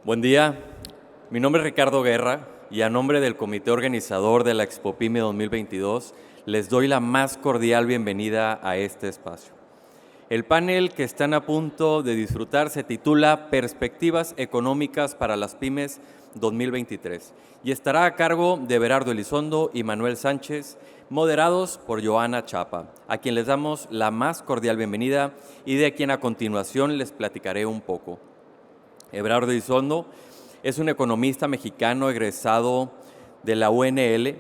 Buen día, mi nombre es Ricardo Guerra y a nombre del comité organizador de la Expo PYME 2022 les doy la más cordial bienvenida a este espacio. El panel que están a punto de disfrutar se titula Perspectivas Económicas para las Pymes 2023 y estará a cargo de Everardo Elizondo y Manuel Sánchez, moderados por Joana Chapa, a quien les damos la más cordial bienvenida y de quien a continuación les platicaré un poco. Everardo Elizondo es un economista mexicano egresado de la UNL,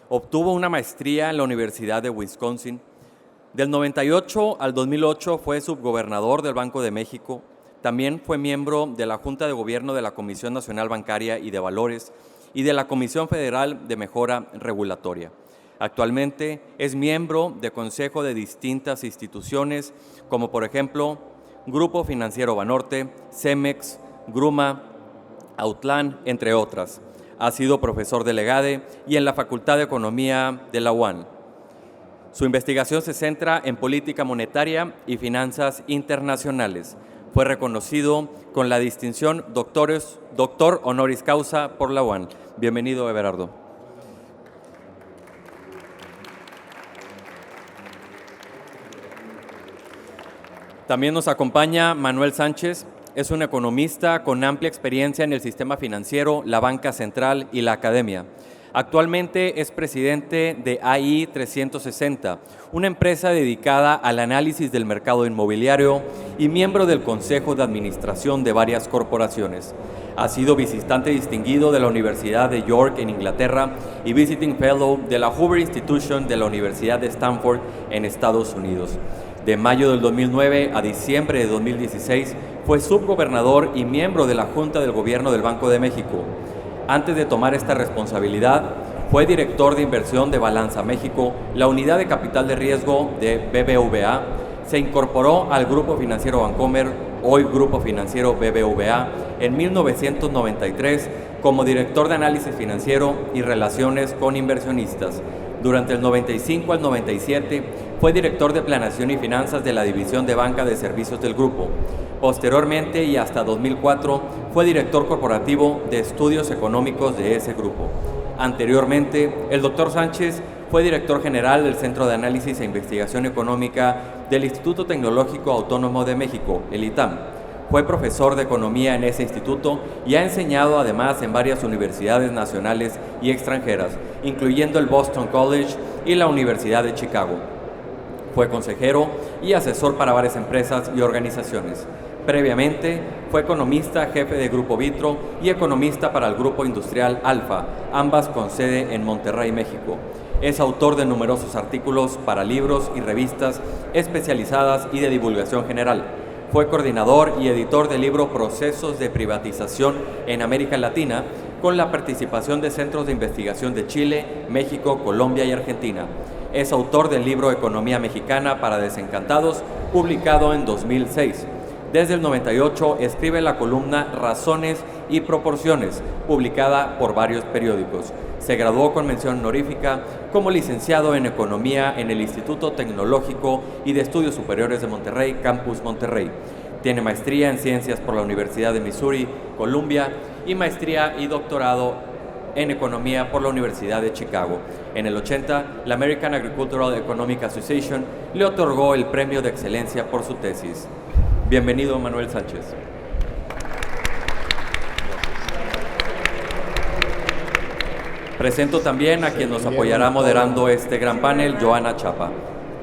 obtuvo una maestría en la Universidad de Wisconsin. Del 98 al 2008 fue subgobernador del Banco de México, también fue miembro de la Junta de Gobierno de la Comisión Nacional Bancaria y de Valores y de la Comisión Federal de Mejora Regulatoria. Actualmente es miembro de consejo de distintas instituciones, como por ejemplo Grupo Financiero Banorte, Cemex, Gruma, Autlán, entre otras. Ha sido profesor de Legade y en la Facultad de Economía de la UAM. Su investigación se centra en política monetaria y finanzas internacionales. Fue reconocido con la distinción doctor honoris causa por la UAM. Bienvenido, Everardo. También nos acompaña Manuel Sánchez. Es un economista con amplia experiencia en el sistema financiero, la banca central y la academia. Actualmente es presidente de AI 360, una empresa dedicada al análisis del mercado inmobiliario y miembro del Consejo de Administración de varias corporaciones. Ha sido visitante distinguido de la Universidad de York en Inglaterra y Visiting Fellow de la Hoover Institution de la Universidad de Stanford en Estados Unidos. De mayo del 2009 a diciembre de 2016 fue subgobernador y miembro de la Junta del Gobierno del Banco de México. Antes de tomar esta responsabilidad, fue director de inversión de Balanza México, la unidad de capital de riesgo de BBVA. Se incorporó al Grupo Financiero Bancomer, hoy Grupo Financiero BBVA, en 1993 como director de análisis financiero y relaciones con inversionistas. Durante el 95 al 97 fue director de Planeación y Finanzas de la División de Banca de Servicios del grupo. Posteriormente y hasta 2004 fue director corporativo de estudios económicos de ese grupo. Anteriormente, el doctor Sánchez fue director general del Centro de Análisis e Investigación Económica del Instituto Tecnológico Autónomo de México, el ITAM. Fue profesor de economía en ese instituto y ha enseñado además en varias universidades nacionales y extranjeras, incluyendo el Boston College y la Universidad de Chicago. Fue consejero y asesor para varias empresas y organizaciones. Previamente, fue economista jefe de Grupo Vitro y economista para el Grupo Industrial Alfa, ambas con sede en Monterrey, México. Es autor de numerosos artículos para libros y revistas especializadas y de divulgación general. Fue coordinador y editor del libro Procesos de Privatización en América Latina, con la participación de centros de investigación de Chile, México, Colombia y Argentina. Es autor del libro Economía Mexicana para Desencantados, publicado en 2006. Desde el 98 escribe la columna Razones y Proporciones, publicada por varios periódicos. Se graduó con mención honorífica como licenciado en Economía en el Instituto Tecnológico y de Estudios Superiores de Monterrey, Campus Monterrey. Tiene maestría en Ciencias por la Universidad de Missouri, Columbia, y maestría y doctorado en Economía por la Universidad de Chicago. En el 80, la American Agricultural Economic Association le otorgó el Premio de Excelencia por su tesis. Bienvenido, Manuel Sánchez. Presento también a quien nos apoyará moderando este gran panel, Joana Chapa.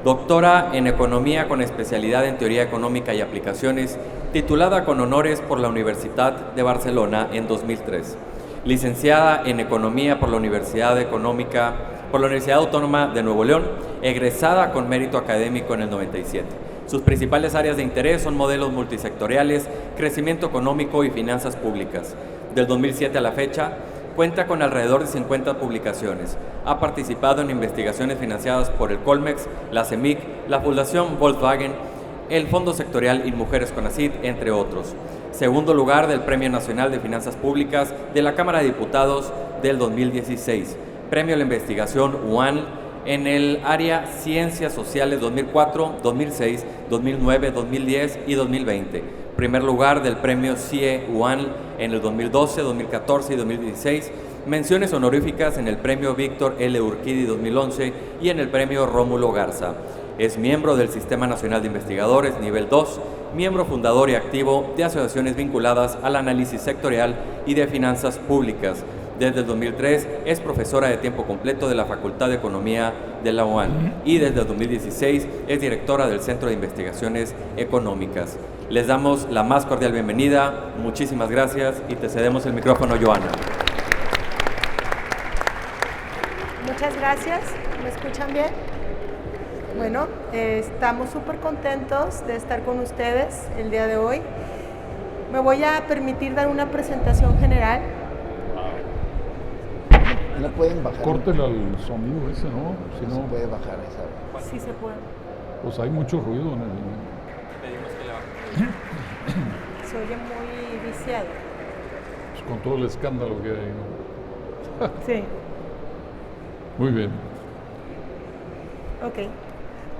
Doctora en Economía con especialidad en Teoría Económica y Aplicaciones, titulada con honores por la Universitat de Barcelona en 2003. Licenciada en Economía por la Universidad Autónoma de Nuevo León, egresada con mérito académico en el 97. Sus principales áreas de interés son modelos multisectoriales, crecimiento económico y finanzas públicas. Del 2007 a la fecha, cuenta con alrededor de 50 publicaciones. Ha participado en investigaciones financiadas por el Colmex, la CEMIC, la Fundación Volkswagen, el Fondo Sectorial InMujeres Conacit, entre otros. Segundo lugar del Premio Nacional de Finanzas Públicas de la Cámara de Diputados del 2016. Premio a la Investigación UAN en el área Ciencias Sociales 2004, 2006, 2009, 2010 y 2020. primer lugar del premio CIE UAN en el 2012, 2014 y 2016, menciones honoríficas en el premio Víctor L. Urquidi 2011 y en el premio Rómulo Garza. Es miembro del Sistema Nacional de Investigadores Nivel 2, miembro fundador y activo de asociaciones vinculadas al análisis sectorial y de finanzas públicas. Desde el 2003 es profesora de tiempo completo de la Facultad de Economía de la UAN y desde el 2016 es directora del Centro de Investigaciones Económicas. Les damos la más cordial bienvenida, muchísimas gracias y te cedemos el micrófono, Joana. Muchas gracias, ¿me escuchan bien? Bueno, estamos súper contentos de estar con ustedes el día de hoy. Me voy a permitir dar una presentación general. ¿No pueden bajar? Córtele al sonido ese, ¿no? Si No no, se puede bajar esa. Sí se puede. pues hay mucho ruido en el... Pedimos que le bajen. Se oye muy viciado. pues, con todo el escándalo que hay, ¿no? Sí. Muy bien. Ok,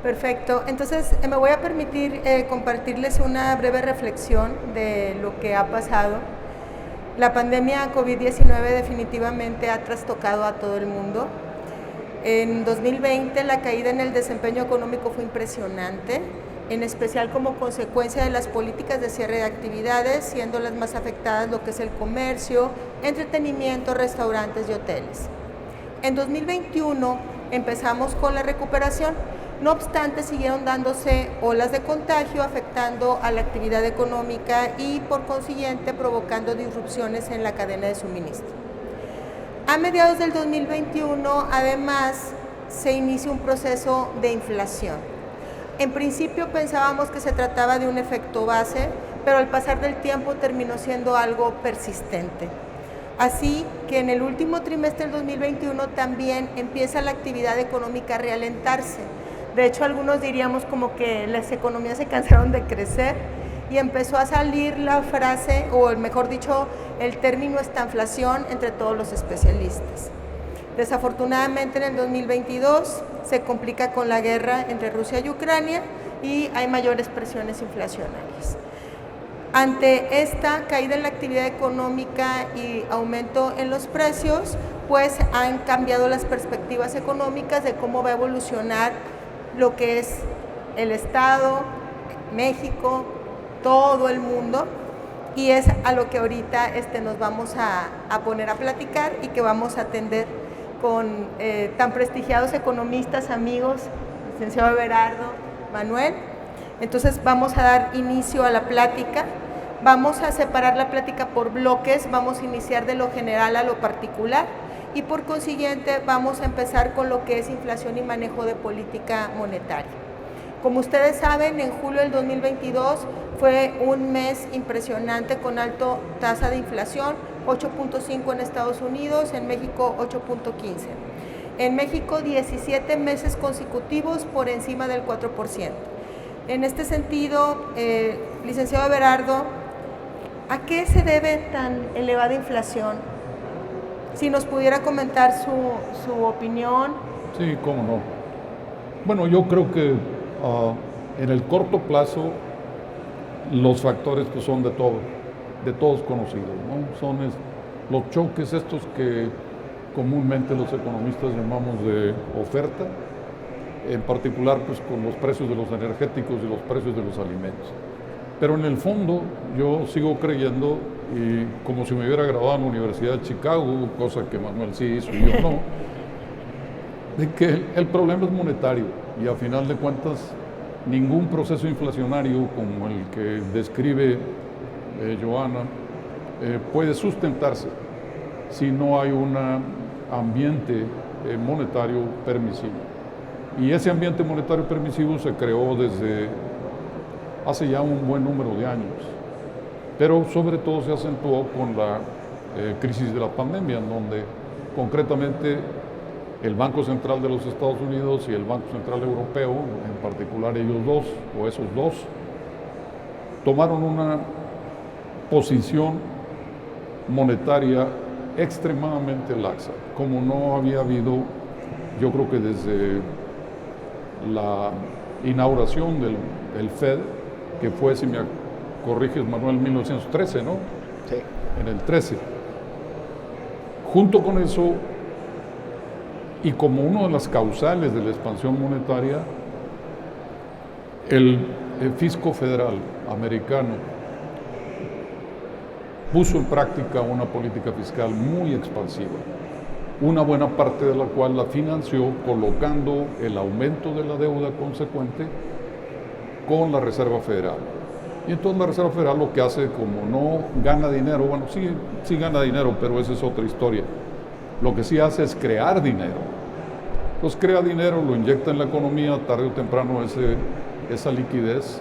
perfecto. Entonces, me voy a permitir compartirles una breve reflexión de lo que ha pasado. La pandemia COVID-19 definitivamente ha trastocado a todo el mundo. En 2020 la caída en el desempeño económico fue impresionante, en especial como consecuencia de las políticas de cierre de actividades, siendo las más afectadas lo que es el comercio, entretenimiento, restaurantes y hoteles. En 2021 empezamos con la recuperación, no obstante siguieron dándose olas de contagio afectando a la actividad económica y por consiguiente provocando disrupciones en la cadena de suministro. A mediados del 2021 además se inicia un proceso de inflación. En principio pensábamos que se trataba de un efecto base, pero al pasar del tiempo terminó siendo algo persistente. Así que en el último trimestre del 2021 también empieza la actividad económica a realentarse. De hecho, algunos diríamos como que las economías se cansaron de crecer y empezó a salir la frase, o mejor dicho, el término estanflación entre todos los especialistas. Desafortunadamente en el 2022 se complica con la guerra entre Rusia y Ucrania y hay mayores presiones inflacionarias. Ante esta caída en la actividad económica y aumento en los precios, pues han cambiado las perspectivas económicas de cómo va a evolucionar lo que es el Estado, México, todo el mundo, y es a lo que ahorita nos vamos a poner a platicar y que vamos a atender con tan prestigiados economistas, amigos, licenciado Everardo, Manuel. Entonces vamos a dar inicio a la plática. Vamos a separar la plática por bloques, vamos a iniciar de lo general a lo particular y por consiguiente vamos a empezar con lo que es inflación y manejo de política monetaria. Como ustedes saben, en julio del 2022 fue un mes impresionante con alta tasa de inflación, 8.5 en Estados Unidos, en México 8.15. En México 17 meses consecutivos por encima del 4%. En este sentido, licenciado Everardo, ¿a qué se debe tan elevada inflación? Si nos pudiera comentar su opinión. Sí, cómo no. Bueno, yo creo que en el corto plazo los factores pues, son de todos conocidos, ¿no? Son los choques estos que comúnmente los economistas llamamos de oferta, en particular pues, con los precios de los energéticos y los precios de los alimentos. Pero en el fondo yo sigo creyendo, y como si me hubiera graduado en la Universidad de Chicago, cosa que Manuel sí hizo y yo no, de que el problema es monetario y a final de cuentas ningún proceso inflacionario como el que describe Joana puede sustentarse si no hay un ambiente monetario permisivo. Y ese ambiente monetario permisivo se creó desde hace ya un buen número de años, pero sobre todo se acentuó con la crisis de la pandemia, en donde concretamente el Banco Central de los Estados Unidos y el Banco Central Europeo, en particular ellos dos, o esos dos, tomaron una posición monetaria extremadamente laxa, como no había habido, yo creo que desde la inauguración del FED, que fue, si corriges Manuel, 1913, ¿no? Sí. En el 13. Junto con eso, y como una de las causales de la expansión monetaria, el fisco federal americano puso en práctica una política fiscal muy expansiva, una buena parte de la cual la financió colocando el aumento de la deuda consecuente con la Reserva Federal. Y entonces la Reserva Federal lo que hace, como no gana dinero, bueno, sí gana dinero, pero esa es otra historia. Lo que sí hace es crear dinero. Entonces crea dinero, lo inyecta en la economía, tarde o temprano esa liquidez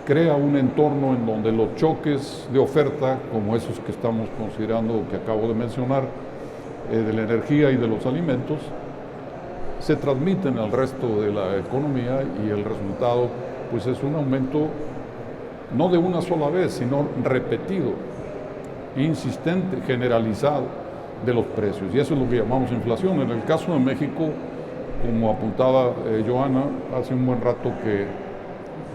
crea un entorno en donde los choques de oferta, como esos que estamos considerando, que acabo de mencionar, de la energía y de los alimentos, se transmiten al resto de la economía y el resultado pues es un aumento no de una sola vez, sino repetido, insistente, generalizado de los precios. Y eso es lo que llamamos inflación. En el caso de México, como apuntaba Joana hace un buen rato, que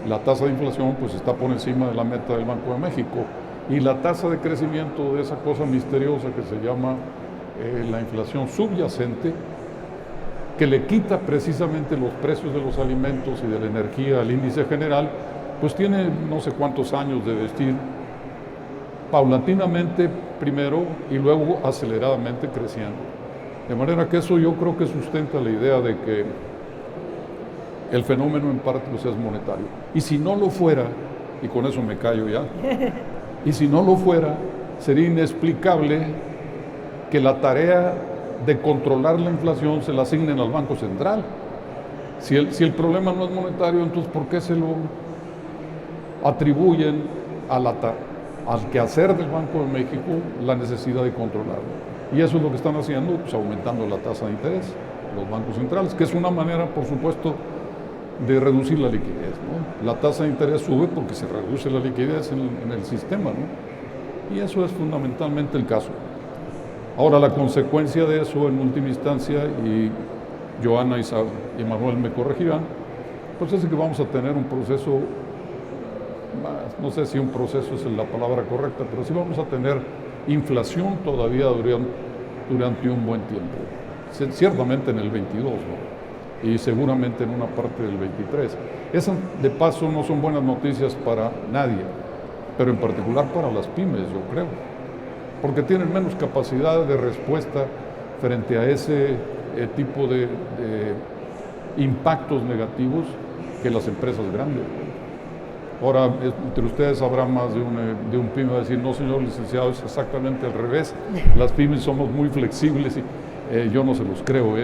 la tasa de inflación pues está por encima de la meta del Banco de México. Y la tasa de crecimiento de esa cosa misteriosa que se llama la inflación subyacente, que le quita precisamente los precios de los alimentos y de la energía al índice general, pues tiene no sé cuántos años de vestir paulatinamente primero y luego aceleradamente creciendo. De manera que eso yo creo que sustenta la idea de que el fenómeno en parte pues, es monetario. Y si no lo fuera, y con eso me callo ya, y si no lo fuera, sería inexplicable que la tarea de controlar la inflación se la asignen al Banco Central. Si el problema no es monetario, entonces ¿por qué se lo atribuyen al quehacer del Banco de México la necesidad de controlarlo? Y eso es lo que están haciendo, pues aumentando la tasa de interés, los bancos centrales, que es una manera, por supuesto, de reducir la liquidez, ¿no? La tasa de interés sube porque se reduce la liquidez en el sistema, ¿no? Y eso es fundamentalmente el caso. Ahora, la consecuencia de eso, en última instancia, y Joana y Manuel me corregirán, pues es que vamos a tener un proceso, no sé si un proceso es la palabra correcta, pero sí vamos a tener inflación todavía durante un buen tiempo. Ciertamente en el 22, ¿no? Y seguramente en una parte del 23. Esas, de paso, no son buenas noticias para nadie, pero en particular para las pymes, yo creo, porque tienen menos capacidad de respuesta frente a ese tipo de impactos negativos que las empresas grandes. Ahora, entre ustedes habrá más de un pyme a decir, no, señor licenciado, es exactamente al revés. Las pymes somos muy flexibles y yo no se los creo.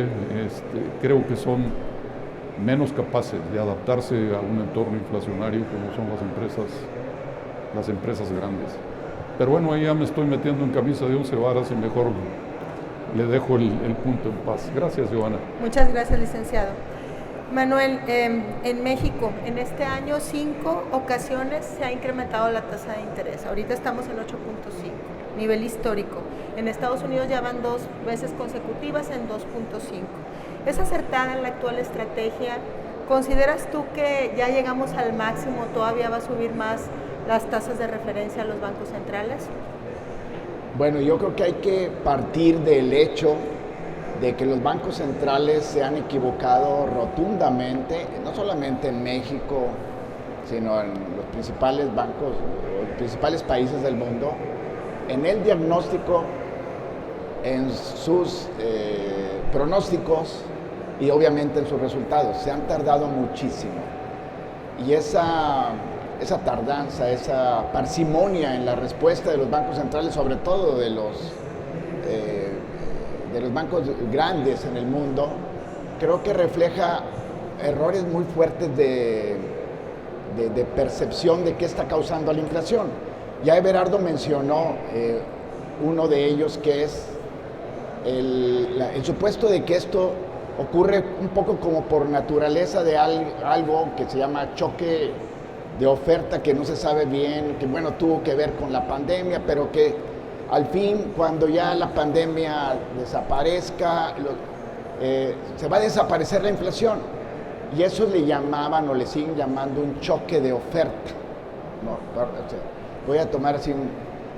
Creo que son menos capaces de adaptarse a un entorno inflacionario como son las empresas grandes. Pero bueno, ahí ya me estoy metiendo en camisa de 11 varas y mejor le dejo el punto en paz. Gracias, Joana. Muchas gracias, licenciado. Manuel, en México, en este año 5 ocasiones se ha incrementado la tasa de interés. Ahorita estamos en 8.5, nivel histórico. En Estados Unidos ya van 2 veces consecutivas en 2.5. ¿Es acertada la actual estrategia? ¿Consideras tú que ya llegamos al máximo, todavía va a subir más las tasas de referencia a los bancos centrales? Bueno, yo creo que hay que partir del hecho de que los bancos centrales se han equivocado rotundamente, no solamente en México, sino en los principales bancos, los principales países del mundo, en el diagnóstico, en sus pronósticos y obviamente en sus resultados. Se han tardado muchísimo. Y esa tardanza, esa parsimonia en la respuesta de los bancos centrales, sobre todo de los bancos grandes en el mundo, creo que refleja errores muy fuertes de percepción de qué está causando la inflación. Ya Everardo mencionó uno de ellos, que es el supuesto de que esto ocurre un poco como por naturaleza de algo que se llama choque de oferta, que no se sabe bien, que bueno, tuvo que ver con la pandemia, pero que al fin, cuando ya la pandemia desaparezca, se va a desaparecer la inflación. Y eso le llamaban o le siguen llamando un choque de oferta, ¿no? voy a tomar así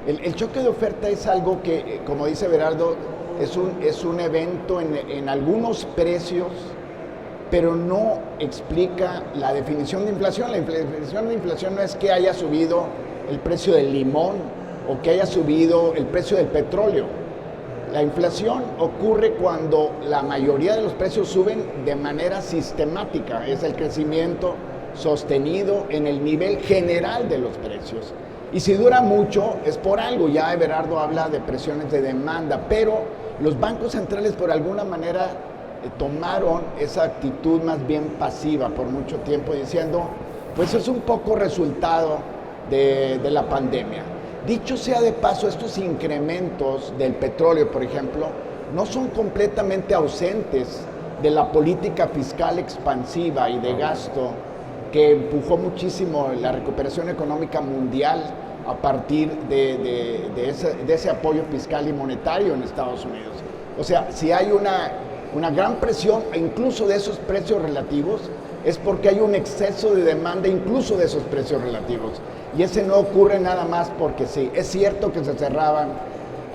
el choque de oferta es algo que, como dice Berardo, es un evento en algunos precios, pero no explica la definición de inflación. La definición de inflación no es que haya subido el precio del limón o que haya subido el precio del petróleo. La inflación ocurre cuando la mayoría de los precios suben de manera sistemática, es el crecimiento sostenido en el nivel general de los precios. Y si dura mucho es por algo, ya Everardo habla de presiones de demanda, pero los bancos centrales por alguna manera tomaron esa actitud más bien pasiva por mucho tiempo, diciendo, pues es un poco resultado de la pandemia. Dicho sea de paso, estos incrementos del petróleo, por ejemplo, no son completamente ausentes de la política fiscal expansiva y de gasto que empujó muchísimo la recuperación económica mundial a partir de ese apoyo fiscal y monetario en Estados Unidos. O sea, si hay una gran presión, incluso de esos precios relativos, es porque hay un exceso de demanda incluso de esos precios relativos. Y ese no ocurre nada más porque sí. Es cierto que se cerraban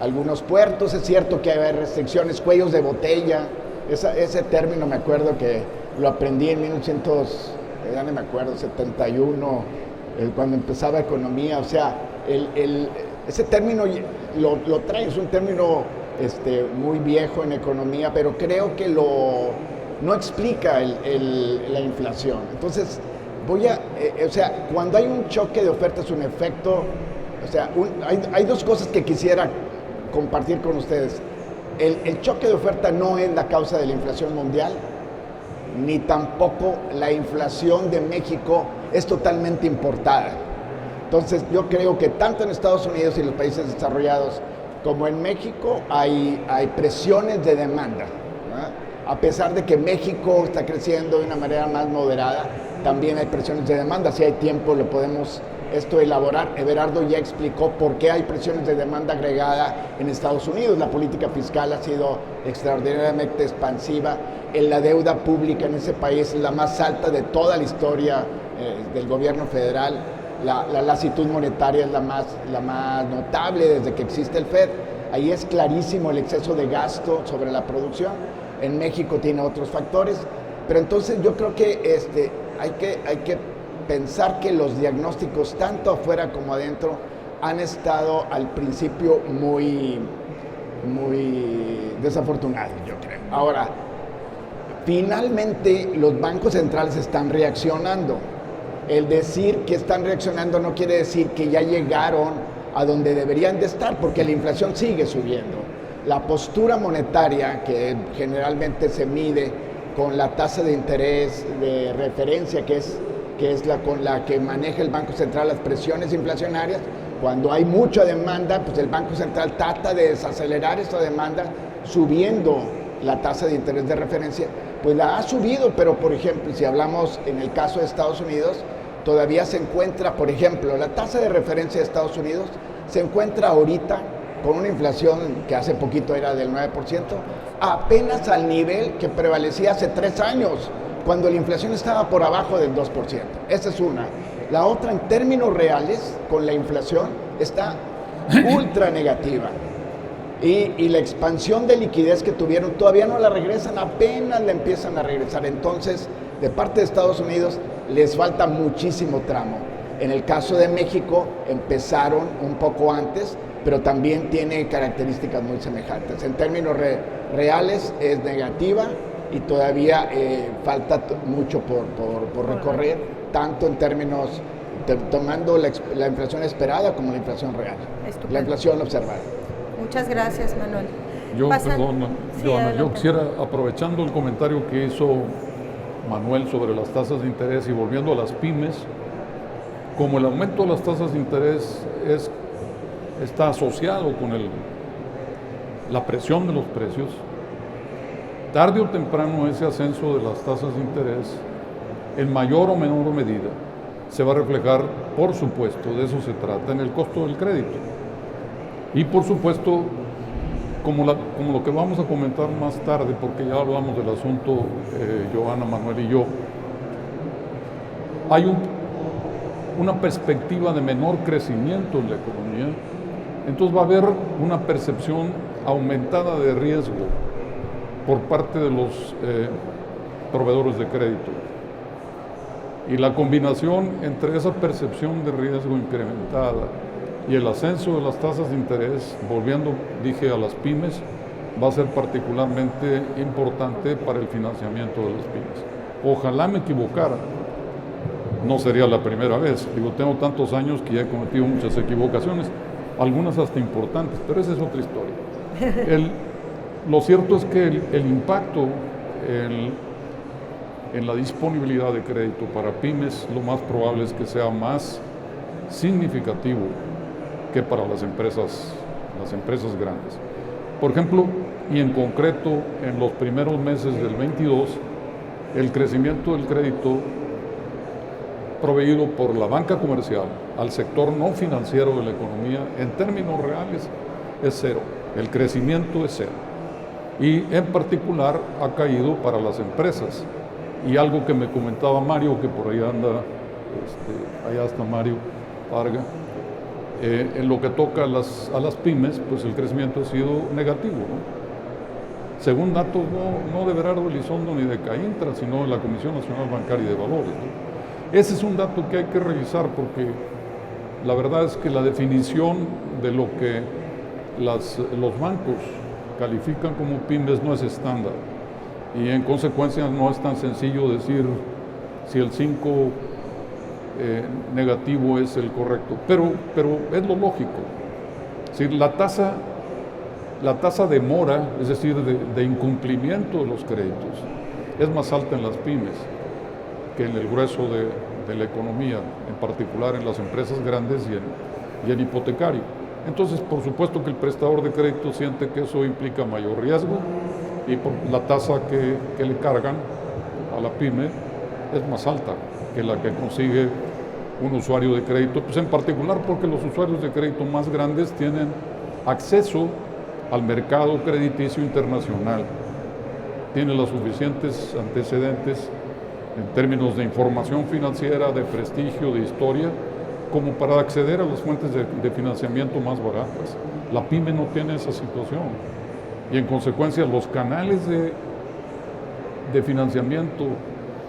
algunos puertos, es cierto que hay restricciones, cuellos de botella. Ese término me acuerdo que lo aprendí en 1971, cuando empezaba economía. O sea, ese término lo trae, es un término muy viejo en economía, pero creo que no explica la inflación. Entonces, cuando hay un choque de oferta es un efecto, hay dos cosas que quisiera compartir con ustedes. El choque de oferta no es la causa de la inflación mundial, ni tampoco la inflación de México es totalmente importada. Entonces, yo creo que tanto en Estados Unidos y los países desarrollados como en México hay presiones de demanda, ¿no? A pesar de que México está creciendo de una manera más moderada, también hay presiones de demanda. Si hay tiempo lo podemos elaborar. Everardo ya explicó por qué hay presiones de demanda agregada en Estados Unidos. La política fiscal ha sido extraordinariamente expansiva. La deuda pública en ese país es la más alta de toda la historia del gobierno federal. La lasitud monetaria es la más notable desde que existe el FED. Ahí es clarísimo el exceso de gasto sobre la producción. En México tiene otros factores, pero entonces yo creo que hay que pensar que los diagnósticos tanto afuera como adentro han estado al principio muy desafortunados, yo creo. Ahora, finalmente los bancos centrales están reaccionando. El decir que están reaccionando no quiere decir que ya llegaron a donde deberían de estar, porque la inflación sigue subiendo. La postura monetaria, que generalmente se mide con la tasa de interés de referencia, que es la con la que maneja el Banco Central las presiones inflacionarias, cuando hay mucha demanda, pues el Banco Central trata de desacelerar esa demanda subiendo la tasa de interés de referencia. Pues la ha subido, pero por ejemplo, si hablamos en el caso de Estados Unidos, todavía se encuentra, por ejemplo, la tasa de referencia de Estados Unidos se encuentra ahorita con una inflación que hace poquito era del 9%, apenas al nivel que prevalecía hace 3 años, cuando la inflación estaba por abajo del 2%. Esa es una. La otra, en términos reales, con la inflación, está ultra negativa. Y la expansión de liquidez que tuvieron todavía no la regresan, apenas la empiezan a regresar. Entonces, de parte de Estados Unidos, les falta muchísimo tramo. En el caso de México, empezaron un poco antes, pero también tiene características muy semejantes. En términos reales es negativa y todavía falta mucho por recorrer, tanto en términos, tomando la inflación esperada como la inflación real, Estupendo. la inflación observada. Muchas gracias, Manuel. Perdón, Sí, Johanna, adelante. yo quisiera, aprovechando el comentario que hizo Manuel sobre las tasas de interés y volviendo a las pymes, como el aumento de las tasas de interés está asociado con la presión de los precios, tarde o temprano ese ascenso de las tasas de interés, en mayor o menor medida, se va a reflejar, por supuesto, de eso se trata, en el costo del crédito. Y por supuesto, como lo que vamos a comentar más tarde, porque ya hablamos del asunto, Johanna, Manuel y yo, hay una perspectiva de menor crecimiento en la economía, entonces va a haber una percepción aumentada de riesgo por parte de los proveedores de crédito. Y la combinación entre esa percepción de riesgo incrementada y el ascenso de las tasas de interés, volviendo, dije, a las pymes, va a ser particularmente importante para el financiamiento de las pymes. Ojalá me equivocara, no sería la primera vez. Digo, tengo tantos años que ya he cometido muchas equivocaciones, algunas hasta importantes, pero esa es otra historia. Lo cierto es que el impacto en la disponibilidad de crédito para pymes, lo más probable es que sea más significativo que para las empresas grandes. Por ejemplo, y en concreto, en los primeros meses del 22, el crecimiento del crédito proveído por la banca comercial al sector no financiero de la economía, en términos reales, es cero. El crecimiento es cero. Y en particular ha caído para las empresas. Y algo que me comentaba Mario, que por ahí anda, allá está Mario Varga, en lo que toca a las pymes, pues el crecimiento ha sido negativo, ¿no? Según datos no de Berardo Elizondo ni de Caintra, sino de la Comisión Nacional Bancaria y de Valores, ¿no? Ese es un dato que hay que revisar porque la verdad es que la definición de lo que los bancos califican como pymes no es estándar y en consecuencia no es tan sencillo decir si el 5 negativo es el correcto, pero es lo lógico. Es decir, la tasa de mora, es decir, de incumplimiento de los créditos, es más alta en las pymes que en el grueso de la economía, en particular en las empresas grandes y en hipotecario. Entonces, por supuesto que el prestador de crédito siente que eso implica mayor riesgo y por la tasa que le cargan a la pyme es más alta que la que consigue un usuario de crédito, pues en particular porque los usuarios de crédito más grandes tienen acceso al mercado crediticio internacional, tienen los suficientes antecedentes en términos de información financiera, de prestigio, de historia, como para acceder a las fuentes de financiamiento más baratas. La pyme no tiene esa situación y en consecuencia los canales de financiamiento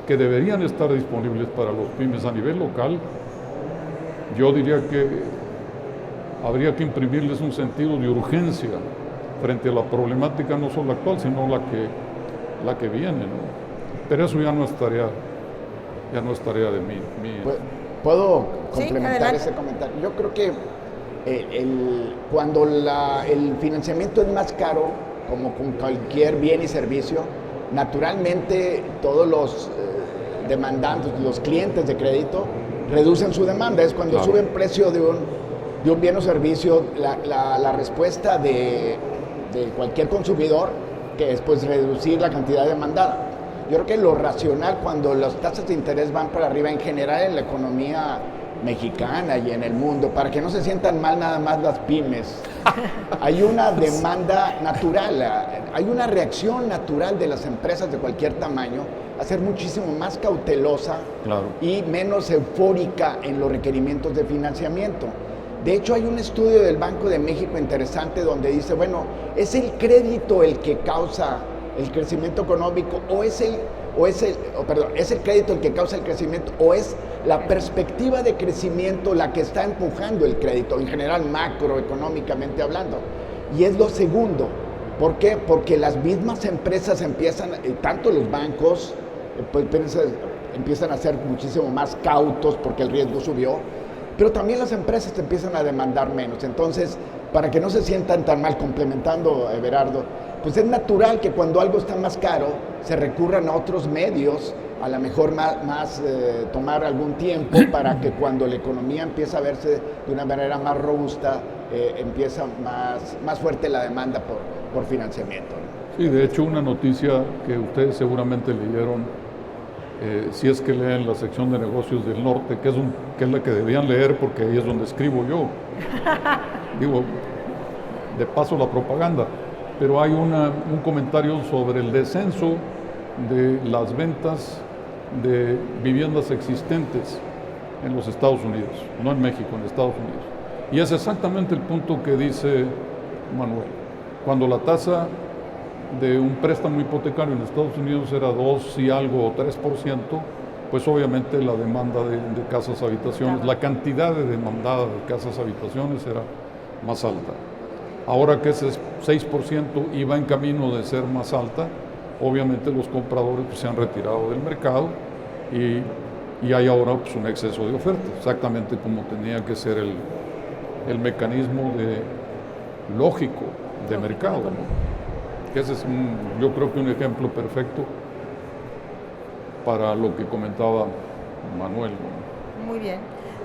que deberían estar disponibles para los pymes a nivel local, yo diría que habría que imprimirles un sentido de urgencia frente a la problemática no solo actual, sino la que viene, ¿no? Pero eso ya no es tarea de mí. ¿Puedo complementar Sí, ese comentario? Yo creo que cuando el financiamiento es más caro, como con cualquier bien y servicio, naturalmente todos los demandantes, los clientes de crédito, reducen su demanda. Es cuando sube el precio de un bien o servicio, la respuesta de cualquier consumidor, que es pues reducir la cantidad demandada. Yo creo que lo racional, cuando las tasas de interés van para arriba, en general en la economía mexicana y en el mundo, para que no se sientan mal nada más las pymes, hay una demanda natural, hay una reacción natural de las empresas de cualquier tamaño a ser muchísimo más cautelosa y menos eufórica en los requerimientos de financiamiento. De hecho, hay un estudio del Banco de México interesante donde dice, bueno, ¿es el crédito el que causa el crecimiento económico es el crédito el que causa el crecimiento o es la perspectiva de crecimiento la que está empujando el crédito, en general macroeconómicamente hablando? Y es lo segundo. ¿Por qué? Porque las mismas empresas empiezan, tanto los bancos, empiezan a ser muchísimo más cautos porque el riesgo subió, pero también las empresas empiezan a demandar menos. Entonces, para que no se sientan tan mal, complementando a Everardo, pues es natural que cuando algo está más caro, se recurran a otros medios, a lo mejor tomar algún tiempo para que cuando la economía empieza a verse de una manera más robusta, empieza más fuerte la demanda por financiamiento. Sí, de hecho una noticia que ustedes seguramente leyeron, si es que leen la sección de negocios del norte, que es la que debían leer porque ahí es donde escribo yo. Digo, de paso la propaganda. Pero hay un comentario sobre el descenso de las ventas de viviendas existentes en los Estados Unidos, no en México, en Estados Unidos. Y es exactamente el punto que dice Manuel. Cuando la tasa de un préstamo hipotecario en Estados Unidos era 2 y algo o 3%, pues obviamente la demanda de casas habitaciones, la cantidad de demandada de casas habitaciones era más alta. Ahora que ese 6% iba en camino de ser más alta, obviamente los compradores pues, se han retirado del mercado y hay ahora pues, un exceso de oferta, exactamente como tenía que ser el mecanismo lógico de mercado, ¿no? Ese es yo creo que un ejemplo perfecto para lo que comentaba Manuel, ¿no? Muy bien.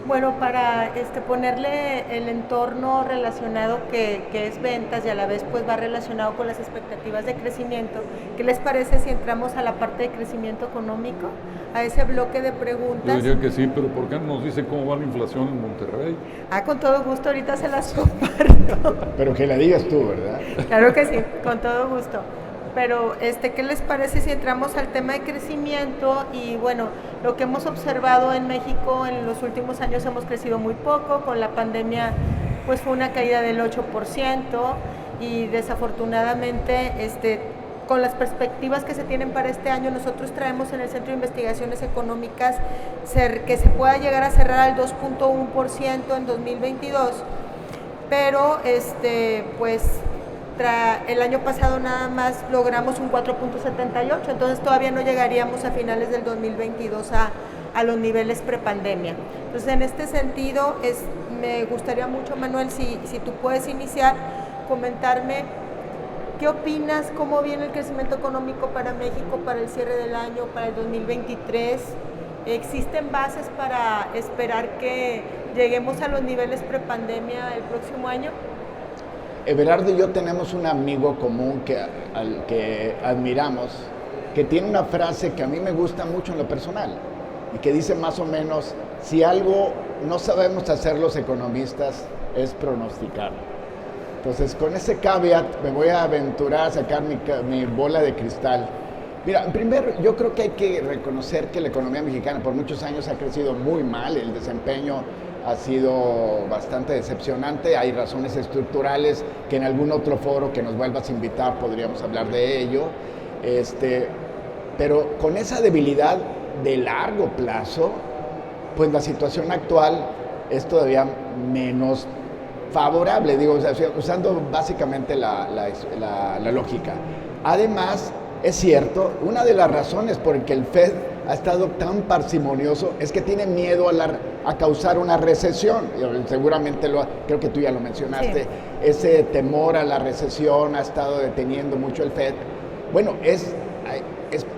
Bueno, para ponerle el entorno relacionado que es ventas y a la vez pues va relacionado con las expectativas de crecimiento, ¿qué les parece si entramos a la parte de crecimiento económico, a ese bloque de preguntas? Yo diría que sí, pero ¿por qué no nos dice cómo va la inflación en Monterrey? Con todo gusto, ahorita se las comparto. Pero que la digas tú, ¿verdad? Claro que sí, con todo gusto. Pero, ¿qué les parece si entramos al tema de crecimiento? Y bueno, lo que hemos observado en México en los últimos años hemos crecido muy poco, con la pandemia pues fue una caída del 8% y desafortunadamente con las perspectivas que se tienen para este año, nosotros traemos en el Centro de Investigaciones Económicas que se pueda llegar a cerrar al 2.1% en 2022, pero pues el año pasado nada más logramos un 4.78, entonces todavía no llegaríamos a finales del 2022 a los niveles prepandemia. Entonces, en este sentido, me gustaría mucho, Manuel, si tú puedes iniciar, comentarme qué opinas, cómo viene el crecimiento económico para México para el cierre del año, para el 2023. ¿Existen bases para esperar que lleguemos a los niveles prepandemia el próximo año? Everardo y yo tenemos un amigo común al que admiramos, que tiene una frase que a mí me gusta mucho en lo personal y que dice más o menos, si algo no sabemos hacer los economistas es pronosticar. Entonces, con ese caveat me voy a aventurar a sacar mi bola de cristal. Mira, primero, yo creo que hay que reconocer que la economía mexicana por muchos años ha crecido muy mal, el desempeño ha sido bastante decepcionante, hay razones estructurales que en algún otro foro que nos vuelvas a invitar podríamos hablar de ello, pero con esa debilidad de largo plazo, pues la situación actual es todavía menos favorable, digo, usando básicamente la lógica. Además, es cierto, una de las razones por que el Fed ha estado tan parsimonioso es que tiene miedo a causar una recesión. Seguramente creo que tú ya lo mencionaste. Sí. Ese temor a la recesión ha estado deteniendo mucho el Fed. Bueno, es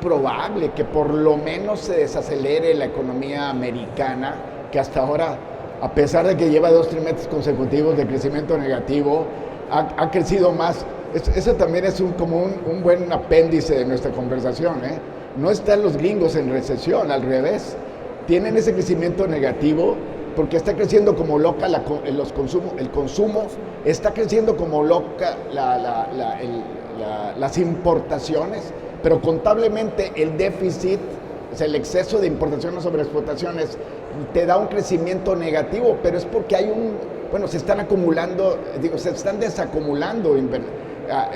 probable que por lo menos se desacelere la economía americana, que hasta ahora, a pesar de que lleva 2 trimestres consecutivos de crecimiento negativo, ha crecido más. Eso también es como un buen apéndice de nuestra conversación, ¿eh? No están los gringos en recesión, al revés. Tienen ese crecimiento negativo porque está creciendo como loca el consumo, está creciendo como loca las importaciones, pero contablemente el déficit, o sea, el exceso de importaciones sobre exportaciones, te da un crecimiento negativo, pero es porque se están acumulando, se están desacumulando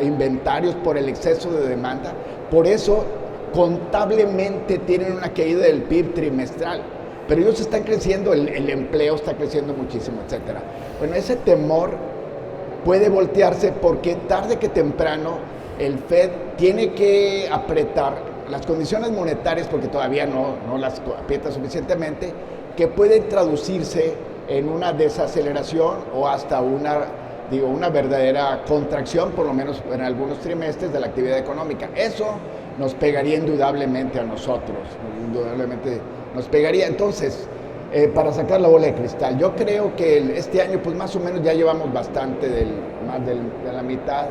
inventarios por el exceso de demanda. Por eso contablemente tienen una caída del PIB trimestral, pero ellos están creciendo, el empleo está creciendo muchísimo, etcétera. Bueno, ese temor puede voltearse porque tarde que temprano el Fed tiene que apretar las condiciones monetarias, porque todavía no las aprieta suficientemente, que pueden traducirse en una desaceleración o hasta una verdadera contracción, por lo menos en algunos trimestres, de la actividad económica. Eso nos pegaría indudablemente a nosotros, indudablemente nos pegaría. Entonces, para sacar la bola de cristal, yo creo que este año, pues más o menos ya llevamos bastante, más de la mitad.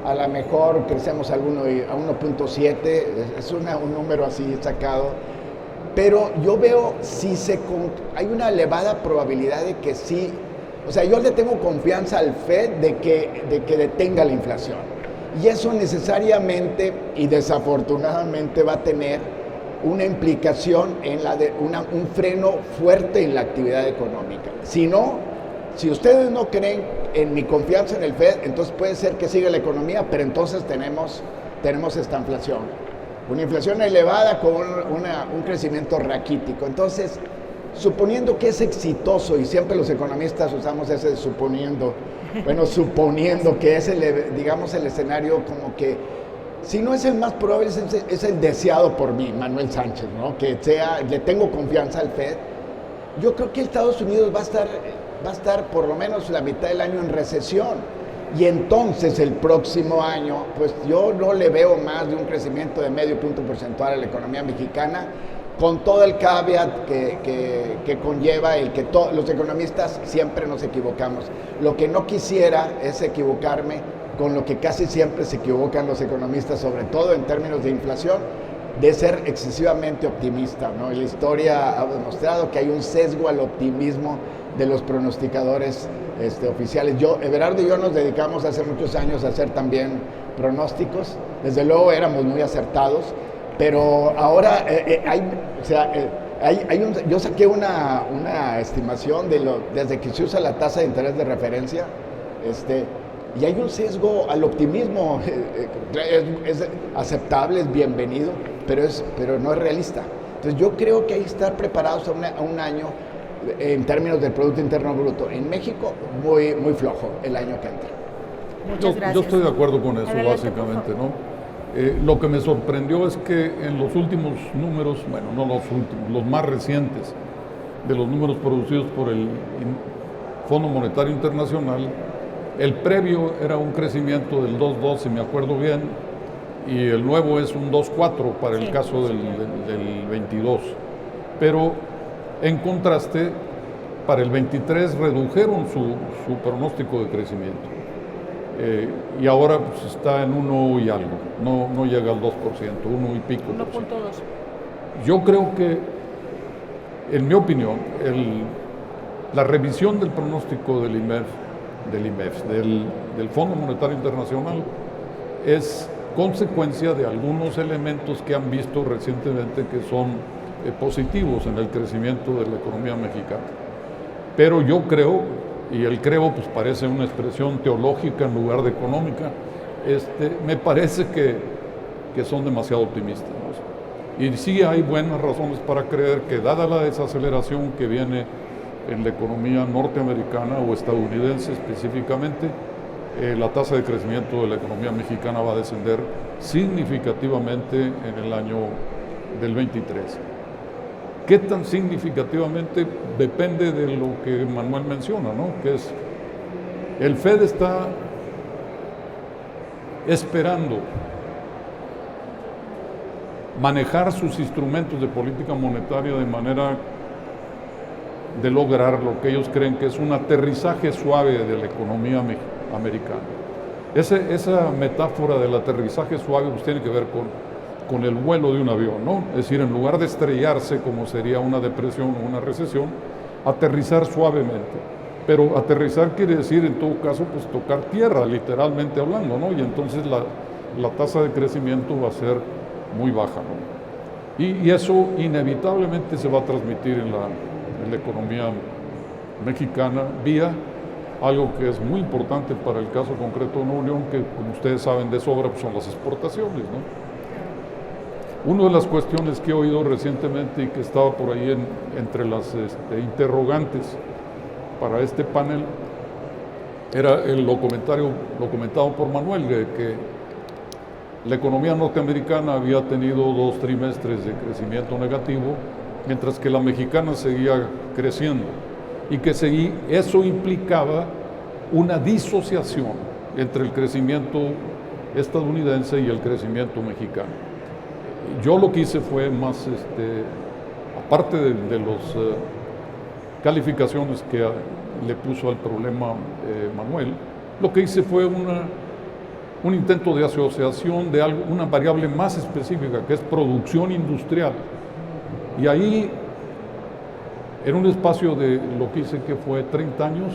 A lo mejor crecemos a 1.7, es un número así sacado. Pero yo veo, hay una elevada probabilidad de que sí. O sea, yo le tengo confianza al Fed de que detenga la inflación. Y eso necesariamente y desafortunadamente va a tener una implicación en un freno fuerte en la actividad económica. Si no, si ustedes no creen en mi confianza en el Fed, entonces puede ser que siga la economía, pero entonces tenemos esta inflación. Una inflación elevada con un crecimiento raquítico. Entonces, suponiendo que es exitoso, y siempre los economistas usamos ese suponiendo, suponiendo que es digamos el escenario como que, si no es el más probable, es el deseado por mí, Manuel Sánchez, ¿no? Le tengo confianza al Fed. Yo creo que Estados Unidos va a estar por lo menos la mitad del año en recesión. Y entonces el próximo año, pues yo no le veo más de un crecimiento de medio punto porcentual a la economía mexicana, con todo el caveat que conlleva el que los economistas siempre nos equivocamos. Lo que no quisiera es equivocarme con lo que casi siempre se equivocan los economistas, sobre todo en términos de inflación, de ser excesivamente optimista, ¿no? Y la historia ha demostrado que hay un sesgo al optimismo de los pronosticadores oficiales. Everardo y yo nos dedicamos hace muchos años a hacer también pronósticos. Desde luego éramos muy acertados, pero ahora yo saqué una estimación desde que se usa la tasa de interés de referencia, y hay un sesgo al optimismo. Es aceptable, es bienvenido, pero no es realista. Entonces yo creo que hay que estar preparados a un año, en términos del Producto Interno Bruto, en México, muy, muy flojo el año que entra. Muchas gracias. Yo estoy de acuerdo con eso, Adelante, básicamente, ¿no? Lo que me sorprendió es que en los últimos números, bueno, no los últimos, los más recientes, de los números producidos por el Fondo Monetario Internacional, el previo era un crecimiento del 2.2, si me acuerdo bien, y el nuevo es un 2.4 para el caso del 22. Pero en contraste, para el 23 redujeron su pronóstico de crecimiento. Y ahora pues, está en 1 y algo, no llega al 2%, 1 y pico. 1.2. Yo creo que, en mi opinión, la revisión del pronóstico del Fondo Monetario Internacional, es consecuencia de algunos elementos que han visto recientemente que son positivos en el crecimiento de la economía mexicana. Pero yo creo, y el creo pues parece una expresión teológica en lugar de económica, me parece que son demasiado optimistas, ¿no? Y sí hay buenas razones para creer que, dada la desaceleración que viene en la economía norteamericana o estadounidense específicamente, la tasa de crecimiento de la economía mexicana va a descender significativamente en el año del 23. ¿Qué tan significativamente? Depende de lo que Manuel menciona, ¿no? Que es, el Fed está esperando manejar sus instrumentos de política monetaria de manera de lograr lo que ellos creen que es un aterrizaje suave de la economía americana. Esa metáfora del aterrizaje suave pues tiene que ver con el vuelo de un avión, ¿no? Es decir, en lugar de estrellarse como sería una depresión o una recesión, aterrizar suavemente. Pero aterrizar quiere decir, en todo caso, pues tocar tierra, literalmente hablando, ¿no? Y entonces la tasa de crecimiento va a ser muy baja, ¿no? Y eso inevitablemente se va a transmitir en la economía mexicana vía algo que es muy importante para el caso concreto de Nuevo León, que como ustedes saben de sobra, pues son las exportaciones, ¿no? Una de las cuestiones que he oído recientemente y que estaba por ahí entre las interrogantes para este panel era lo comentado por Manuel, de que la economía norteamericana había tenido 2 trimestres de crecimiento negativo, mientras que la mexicana seguía creciendo, y que eso implicaba una disociación entre el crecimiento estadounidense y el crecimiento mexicano. Yo lo que hice fue más, aparte de las calificaciones que le puso al problema Manuel, lo que hice fue un intento de asociación de una variable más específica, que es producción industrial. Y ahí, en un espacio de lo que hice que fue 30 años,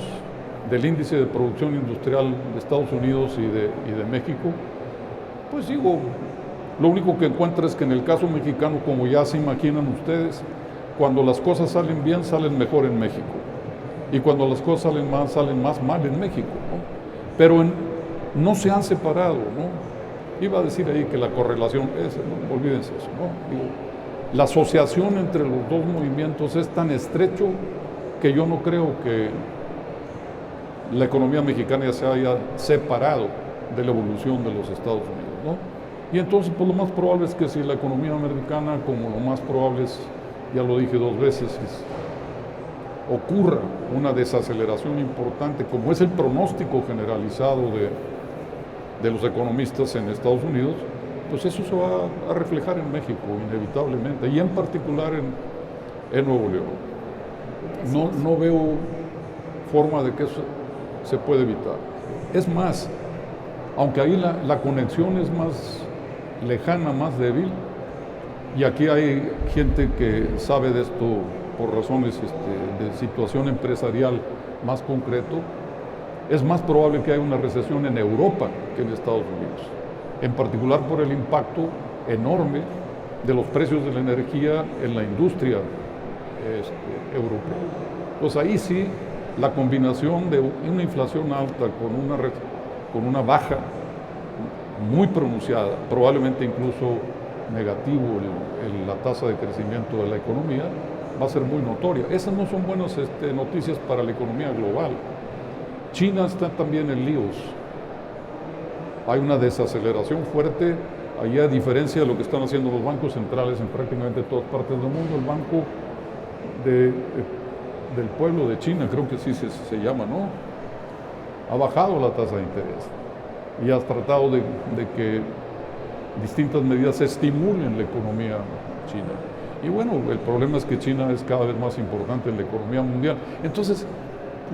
del índice de producción industrial de Estados Unidos y de México, pues sigo Lo único que encuentra es que en el caso mexicano, como ya se imaginan ustedes, cuando las cosas salen bien, salen mejor en México. Y cuando las cosas salen más mal en México, ¿no? Pero no se han separado, ¿no? Iba a decir ahí que la correlación es, no, olvídense eso, ¿no? Digo, la asociación entre los dos movimientos es tan estrecho que yo no creo que la economía mexicana ya se haya separado de la evolución de los Estados Unidos, ¿no? Y entonces, pues lo más probable es que si la economía americana, como lo más probable es, ya lo dije 2 veces, ocurra una desaceleración importante, como es el pronóstico generalizado de los economistas en Estados Unidos, pues eso se va a reflejar en México inevitablemente, y en particular en Nuevo León. No veo forma de que eso se pueda evitar. Es más, aunque ahí la conexión es más lejana, más débil, y aquí hay gente que sabe de esto por razones de situación empresarial más concreto, es más probable que haya una recesión en Europa que en Estados Unidos, en particular por el impacto enorme de los precios de la energía en la industria europea. Pues ahí sí, la combinación de una inflación alta con una baja muy pronunciada, probablemente incluso negativo la tasa de crecimiento de la economía, va a ser muy notoria. Esas no son buenas noticias para la economía global. China está también en líos. Hay una desaceleración fuerte. Allí, a diferencia de lo que están haciendo los bancos centrales en prácticamente todas partes del mundo, el banco del pueblo de China, creo que sí se llama, ¿no? Ha bajado la tasa de interés y ha tratado de que distintas medidas estimulen la economía china. Y bueno, el problema es que China es cada vez más importante en la economía mundial. Entonces,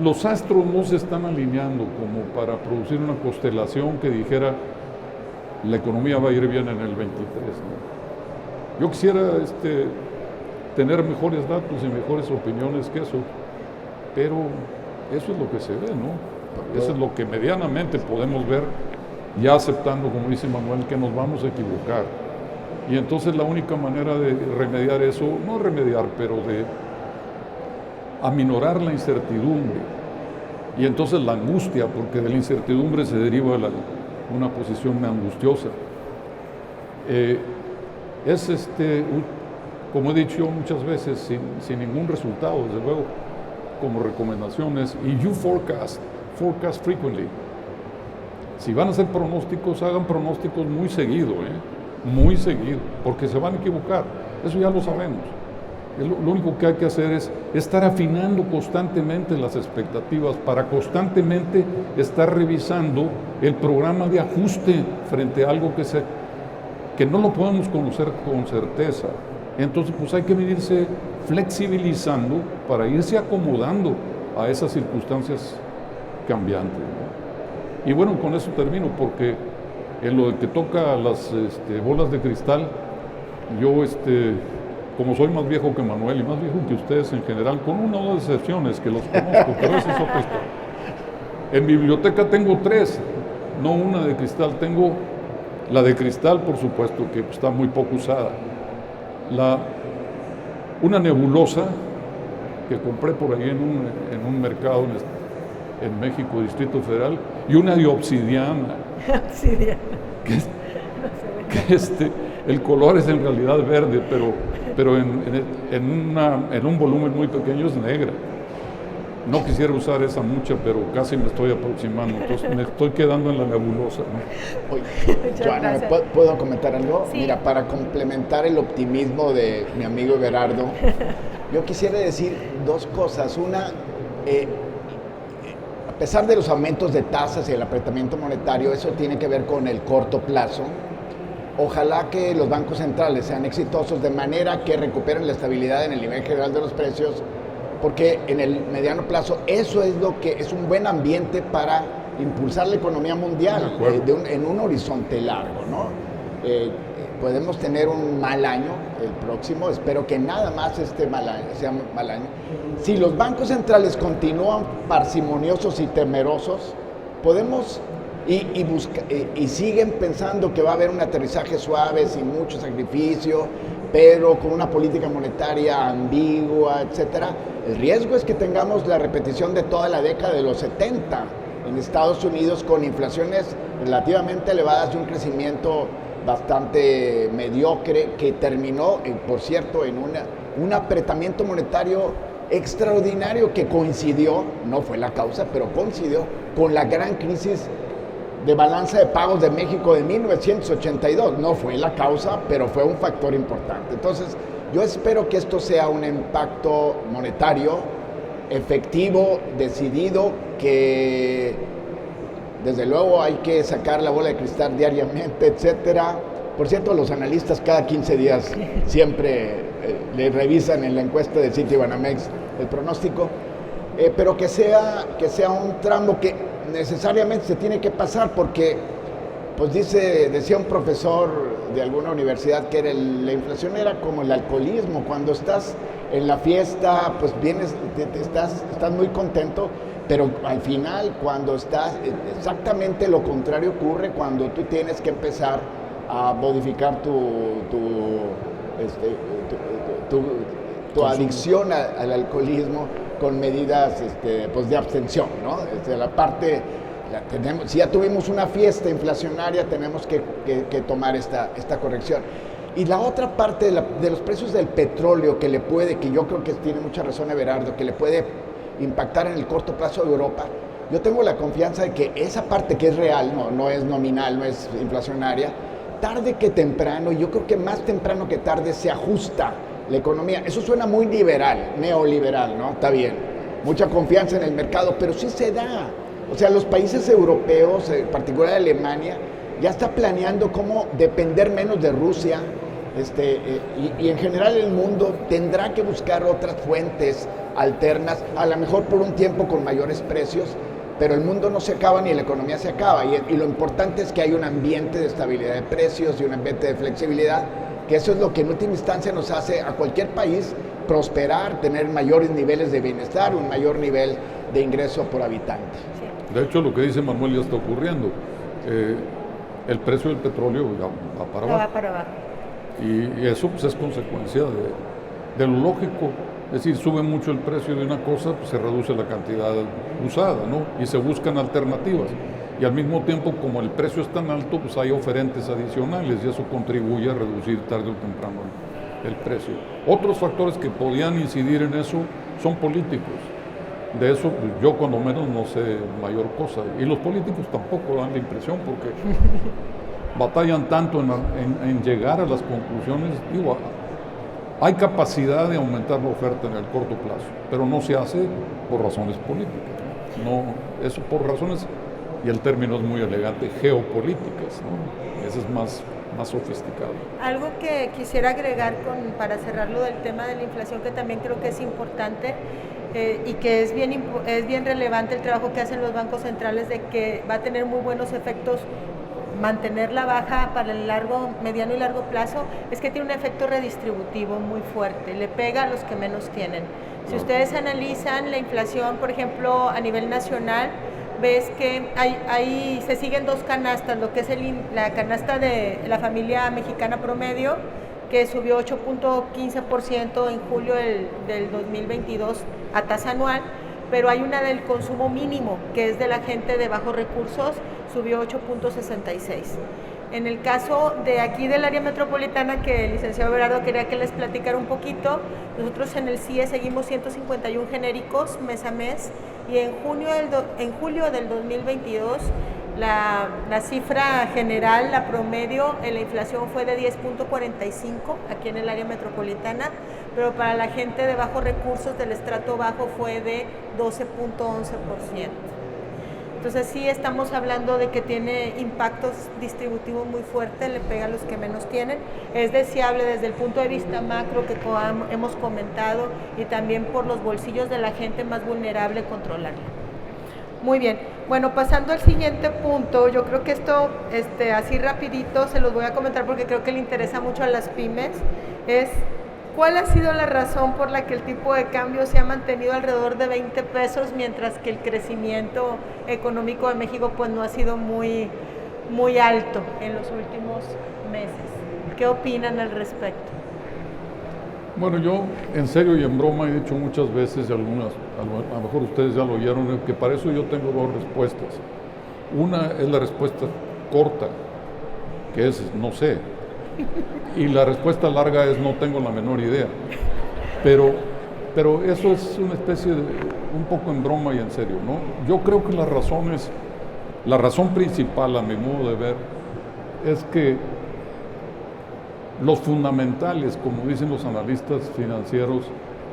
los astros no se están alineando como para producir una constelación que dijera la economía va a ir bien en el 23, ¿no? Yo quisiera tener mejores datos y mejores opiniones que eso, pero eso es lo que se ve, ¿no? Eso es lo que medianamente podemos ver, ya aceptando, como dice Manuel, que nos vamos a equivocar. Y entonces la única manera de remediar eso, no remediar, pero de aminorar la incertidumbre, y entonces la angustia, porque de la incertidumbre se deriva una posición angustiosa, es como he dicho yo muchas veces, sin ningún resultado, desde luego, como recomendaciones, y you forecast frequently. Si van a hacer pronósticos, hagan pronósticos muy seguido, muy seguido, porque se van a equivocar, eso ya lo sabemos. Lo único que hay que hacer es estar afinando constantemente las expectativas para constantemente estar revisando el programa de ajuste frente a algo que no lo podemos conocer con certeza. Entonces, pues hay que venirse flexibilizando para irse acomodando a esas circunstancias cambiantes, ¿no? Y bueno, con eso termino, porque en lo que toca a las bolas de cristal, yo como soy más viejo que Manuel y más viejo que ustedes en general, con una o dos excepciones que los conozco, pero esa es otra historia. En mi biblioteca tengo 3, no una de cristal, tengo la de cristal, por supuesto, que está muy poco usada. Una nebulosa que compré por ahí en un mercado en México, Distrito Federal, y una de obsidiana. Obsidiana. El color es en realidad verde, pero en un volumen muy pequeño es negra. No quisiera usar esa mucha, pero casi me estoy aproximando, entonces me estoy quedando en la nebulosa, ¿no? Oye, Joana, ¿puedo comentar algo? Sí. Mira, para complementar el optimismo de mi amigo Everardo, yo quisiera decir 2 cosas. Una, a pesar de los aumentos de tasas y el apretamiento monetario, eso tiene que ver con el corto plazo. Ojalá que los bancos centrales sean exitosos de manera que recuperen la estabilidad en el nivel general de los precios, porque en el mediano plazo eso es lo que es un buen ambiente para impulsar la economía mundial en un horizonte largo, ¿no? Podemos tener un mal año el próximo, espero que nada más sea un mal año. Si los bancos centrales continúan parsimoniosos y temerosos, podemos y siguen pensando que va a haber un aterrizaje suave, sin mucho sacrificio, pero con una política monetaria ambigua, etcétera. El riesgo es que tengamos la repetición de toda la década de los 70 en Estados Unidos, con inflaciones relativamente elevadas y un crecimiento bastante mediocre, que terminó, por cierto, en un apretamiento monetario extraordinario que coincidió, no fue la causa, pero coincidió con la gran crisis de balanza de pagos de México de 1982. No fue la causa, pero fue un factor importante. Entonces, yo espero que esto sea un impacto monetario efectivo, decidido, que desde luego hay que sacar la bola de cristal diariamente, etcétera. Por cierto, los analistas cada 15 días siempre le revisan en la encuesta de Citibanamex el pronóstico, pero que sea un tramo que necesariamente se tiene que pasar, porque pues decía un profesor de alguna universidad que la inflación era como el alcoholismo. Cuando estás en la fiesta, pues estás muy contento, pero al final, cuando exactamente lo contrario ocurre cuando tú tienes que empezar a modificar tu adicción al alcoholismo con medidas pues de abstención, ¿no? Si ya tuvimos una fiesta inflacionaria, tenemos que tomar esta corrección. Y la otra parte de los precios del petróleo, que yo creo que tiene mucha razón Everardo, que le puede impactar en el corto plazo de Europa, yo tengo la confianza de que esa parte que es real, no es nominal, no es inflacionaria, tarde que temprano, y yo creo que más temprano que tarde, se ajusta la economía. Eso suena muy liberal, neoliberal, ¿no? Está bien, mucha confianza en el mercado, pero sí se da. O sea, los países europeos, en particular Alemania, ya está planeando cómo depender menos de Rusia, y en general el mundo tendrá que buscar otras fuentes alternas, a lo mejor por un tiempo con mayores precios, pero el mundo no se acaba ni la economía se acaba, y lo importante es que hay un ambiente de estabilidad de precios y un ambiente de flexibilidad, que eso es lo que en última instancia nos hace a cualquier país prosperar, tener mayores niveles de bienestar, un mayor nivel de ingreso por habitante. De hecho, lo que dice Manuel ya está ocurriendo. El precio del petróleo va para abajo. Va para abajo. Y eso pues es consecuencia de lo lógico. Es decir, sube mucho el precio de una cosa, pues se reduce la cantidad usada, ¿no? Y se buscan alternativas. Y al mismo tiempo, como el precio es tan alto, pues hay oferentes adicionales y eso contribuye a reducir tarde o temprano el precio. Otros factores que podían incidir en eso son políticos. De eso pues, yo cuando menos no sé mayor cosa. Y los políticos tampoco dan la impresión, porque batallan tanto en llegar a las conclusiones. Digo, hay capacidad de aumentar la oferta en el corto plazo, pero no se hace por razones políticas. No, eso por razones, y el término es muy elegante, geopolíticas, ¿no? Ese es más sofisticado. Algo que quisiera agregar para cerrar lo del tema de la inflación, que también creo que es importante, y que es bien relevante el trabajo que hacen los bancos centrales, de que va a tener muy buenos efectos mantener la baja para el mediano y largo plazo, es que tiene un efecto redistributivo muy fuerte, le pega a los que menos tienen. Si ustedes analizan la inflación, por ejemplo, a nivel nacional, ves que se siguen dos canastas, lo que es la canasta de la familia mexicana promedio, que subió 8.15% en julio del 2022 a tasa anual, pero hay una del consumo mínimo, que es de la gente de bajos recursos, subió 8.66. En el caso de aquí del área metropolitana, que el licenciado Everardo quería que les platicara un poquito, nosotros en el CIE seguimos 151 genéricos mes a mes, y en julio del 2022 la cifra general, la promedio en la inflación fue de 10.45 aquí en el área metropolitana, pero para la gente de bajos recursos del estrato bajo fue de 12.11%. Entonces sí estamos hablando de que tiene impactos distributivos muy fuertes, le pega a los que menos tienen. Es deseable desde el punto de vista macro que hemos comentado, y también por los bolsillos de la gente más vulnerable, controlarlo. Muy bien, bueno, pasando al siguiente punto, yo creo que esto así rapidito se los voy a comentar porque creo que le interesa mucho a las pymes, es ¿Cuál ha sido la razón por la que el tipo de cambio se ha mantenido alrededor de 20 pesos, mientras que el crecimiento económico de México pues no ha sido muy alto en los últimos meses? ¿Qué opinan al respecto? Bueno, yo en serio y en broma he dicho muchas veces, algunas, a lo mejor ustedes ya lo oyeron, que para eso yo tengo dos respuestas. Una es la respuesta corta, que es no sé, y la respuesta larga es no tengo la menor idea. Pero eso es una especie de, un poco en broma y en serio, ¿no? Yo creo que la razón principal, a mi modo de ver, es que los fundamentales, como dicen los analistas financieros,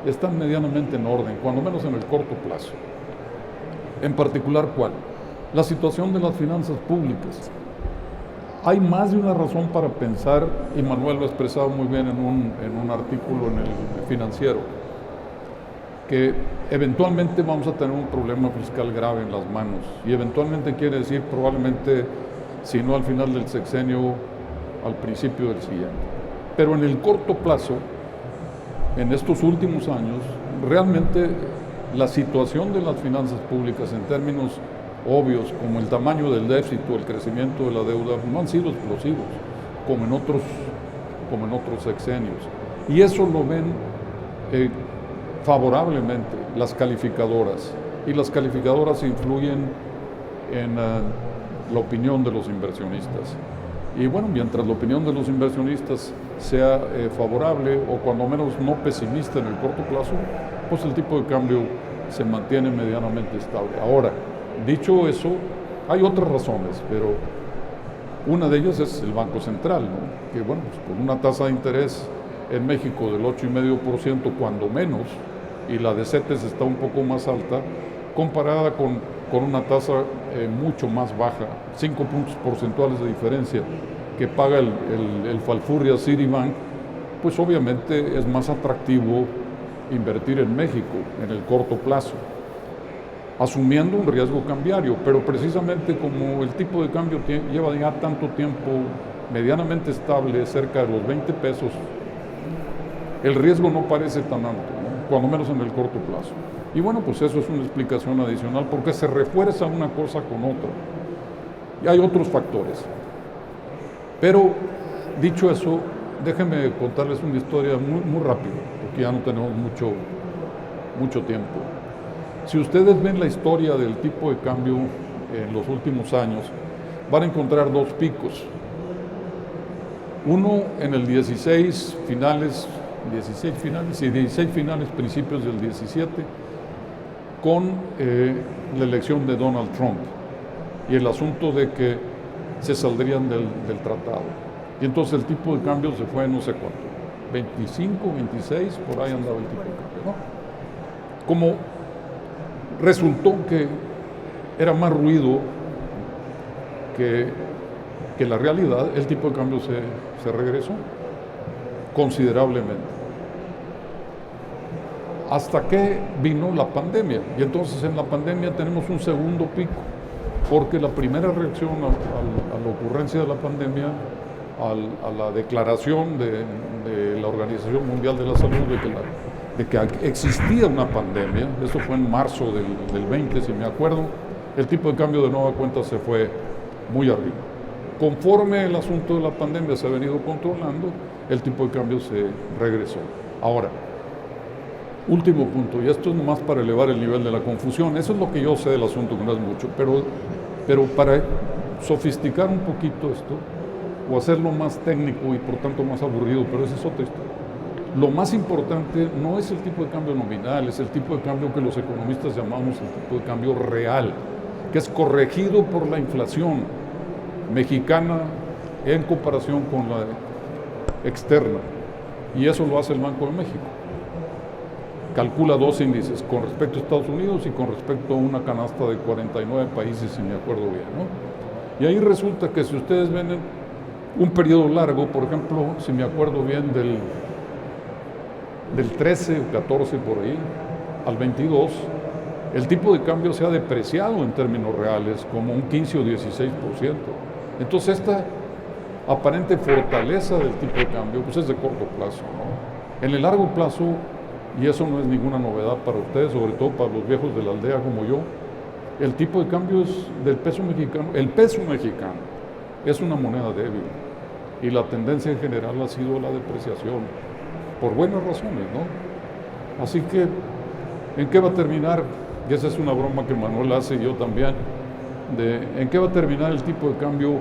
están medianamente en orden, cuando menos en el corto plazo. En particular, ¿cuál? La situación de las finanzas públicas. Hay más de una razón para pensar, y Manuel lo ha expresado muy bien en un artículo en el Financiero, que eventualmente vamos a tener un problema fiscal grave en las manos, y eventualmente quiere decir probablemente, si no al final del sexenio, al principio del siguiente. Pero en el corto plazo, en estos últimos años, realmente la situación de las finanzas públicas en términos obvios, como el tamaño del déficit o el crecimiento de la deuda, no han sido explosivos, como en otros sexenios. Y eso lo ven favorablemente las calificadoras, y las calificadoras influyen en la opinión de los inversionistas. Y bueno, mientras la opinión de los inversionistas sea favorable, o cuando menos no pesimista en el corto plazo, pues el tipo de cambio se mantiene medianamente estable. Ahora, dicho eso, hay otras razones, pero una de ellas es el Banco Central, ¿no? Que bueno, pues con una tasa de interés en México del 8,5% cuando menos, y la de CETES está un poco más alta, comparada con una tasa mucho más baja, 5 puntos porcentuales de diferencia, que paga el Falfurria Citibank, pues obviamente es más atractivo invertir en México en el corto plazo, asumiendo un riesgo cambiario, pero precisamente como el tipo de cambio lleva ya tanto tiempo medianamente estable, cerca de los 20 pesos, el riesgo no parece tan alto, ¿no? Cuando menos en el corto plazo. Y bueno, pues eso es una explicación adicional, porque se refuerza una cosa con otra. Y hay otros factores. Pero, dicho eso, déjenme contarles una historia muy rápido, porque ya no tenemos mucho tiempo. Si ustedes ven la historia del tipo de cambio en los últimos años, van a encontrar dos picos. Uno en el 16 finales, principios del 17, con la elección de Donald Trump y el asunto de que se saldrían del tratado. Y entonces el tipo de cambio se fue no sé cuánto, 25, 26, por ahí andaba el tipo de cambio, ¿no? Como resultó que era más ruido que la realidad, el tipo de cambio se regresó considerablemente. Hasta que vino la pandemia, y entonces en la pandemia tenemos un segundo pico, porque la primera reacción a la ocurrencia de la pandemia, a la declaración de la Organización Mundial de la Salud de que existía una pandemia, eso fue en marzo del 20, si me acuerdo, el tipo de cambio de nueva cuenta se fue muy arriba. Conforme el asunto de la pandemia se ha venido controlando, el tipo de cambio se regresó. Ahora, último punto, y esto es nomás para elevar el nivel de la confusión, eso es lo que yo sé del asunto, que no es mucho, pero para sofisticar un poquito esto, o hacerlo más técnico y por tanto más aburrido, pero esa es otra historia. Lo más importante no es el tipo de cambio nominal, es el tipo de cambio que los economistas llamamos el tipo de cambio real, que es corregido por la inflación mexicana en comparación con la externa, y eso lo hace el Banco de México. Calcula dos índices, con respecto a Estados Unidos y con respecto a una canasta de 49 países, si me acuerdo bien, ¿no? Y ahí resulta que si ustedes ven un periodo largo, por ejemplo, si me acuerdo bien, del 13 o 14 por ahí al 22, el tipo de cambio se ha depreciado en términos reales como un 15 o 16%. Entonces esta aparente fortaleza del tipo de cambio pues es de corto plazo, ¿no? En el largo plazo, y eso no es ninguna novedad para ustedes, sobre todo para los viejos de la aldea como yo, el tipo de cambio es del peso mexicano. El peso mexicano es una moneda débil y la tendencia en general ha sido la depreciación, por buenas razones, ¿no? Así que, ¿en qué va a terminar? Y esa es una broma que Manuel hace y yo también, ¿en qué va a terminar el tipo de cambio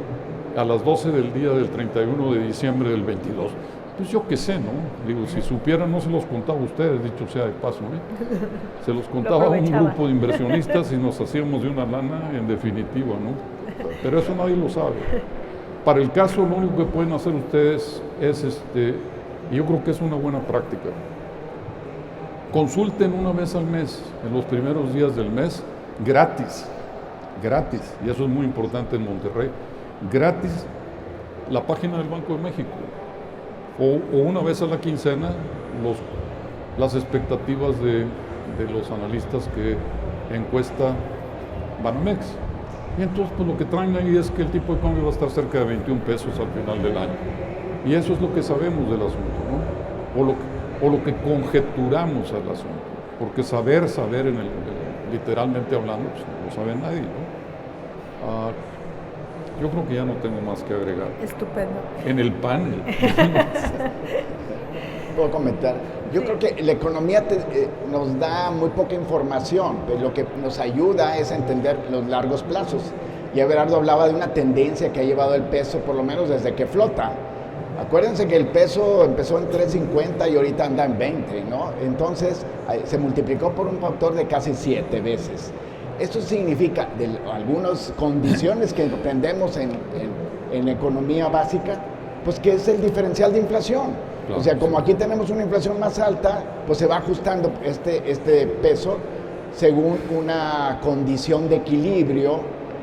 a las 12 del día del 31 de diciembre del 22? Pues yo qué sé, ¿no? Digo, si supiera no se los contaba a ustedes, dicho sea de paso, ¿eh? Se los contaba a un grupo de inversionistas y nos hacíamos de una lana en definitiva, ¿no? Pero eso nadie lo sabe. Para el caso, lo único que pueden hacer ustedes es, y yo creo que es una buena práctica, consulten una vez al mes, en los primeros días del mes, gratis, y eso es muy importante en Monterrey, gratis, la página del Banco de México. O una vez a la quincena las expectativas de los analistas que encuesta Banamex. Y entonces pues lo que traen ahí es que el tipo de cambio va a estar cerca de 21 pesos al final del año. Y eso es lo que sabemos del asunto, ¿no? O lo que conjeturamos al asunto. Porque saber literalmente hablando, pues no lo sabe nadie, ¿no? Yo creo que ya no tengo más que agregar. Estupendo. En el panel. Puedo comentar. Yo creo que la economía nos da muy poca información, pero lo que nos ayuda es a entender los largos plazos. Y Everardo hablaba de una tendencia que ha llevado el peso, por lo menos desde que flota. Acuérdense que el peso empezó en 3.50 y ahorita anda en 20, ¿no? Entonces se multiplicó por un factor de casi 7 veces. Esto significa, de algunas condiciones que entendemos en economía básica, pues que es el diferencial de inflación. Claro, o sea, como aquí tenemos una inflación más alta, pues se va ajustando este peso según una condición de equilibrio,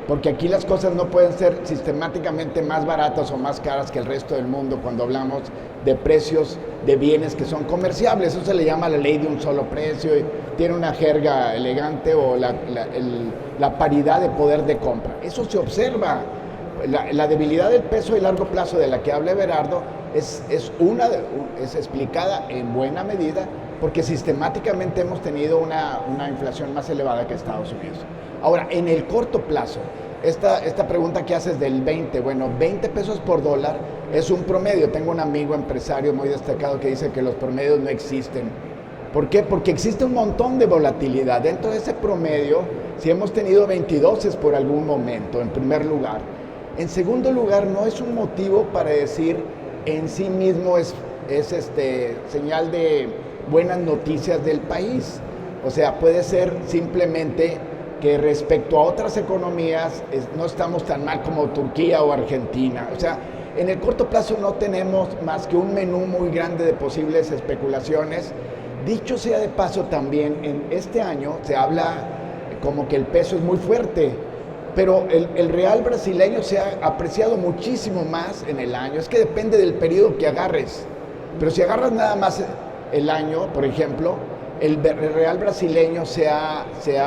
porque aquí las cosas no pueden ser sistemáticamente más baratas o más caras que el resto del mundo cuando hablamos de precios de bienes que son comerciables. Eso se le llama la ley de un solo precio y tiene una jerga elegante, o la paridad de poder de compra. Eso se observa. La debilidad del peso y largo plazo de la que habla Everardo es explicada en buena medida porque sistemáticamente hemos tenido una inflación más elevada que Estados Unidos. Ahora, en el corto plazo, esta pregunta que haces del 20, bueno, 20 pesos por dólar es un promedio. Tengo un amigo empresario muy destacado que dice que los promedios no existen. ¿Por qué? Porque existe un montón de volatilidad. Dentro de ese promedio, si hemos tenido 22 es por algún momento, en primer lugar. En segundo lugar, no es un motivo para decir en sí mismo es señal de buenas noticias del país. O sea, puede ser simplemente que respecto a otras economías no estamos tan mal como Turquía o Argentina. O sea, en el corto plazo no tenemos más que un menú muy grande de posibles especulaciones. Dicho sea de paso también, en este año se habla como que el peso es muy fuerte, pero el real brasileño se ha apreciado muchísimo más en el año. Es que depende del periodo que agarres, pero si agarras nada más el año, por ejemplo, el real brasileño se ha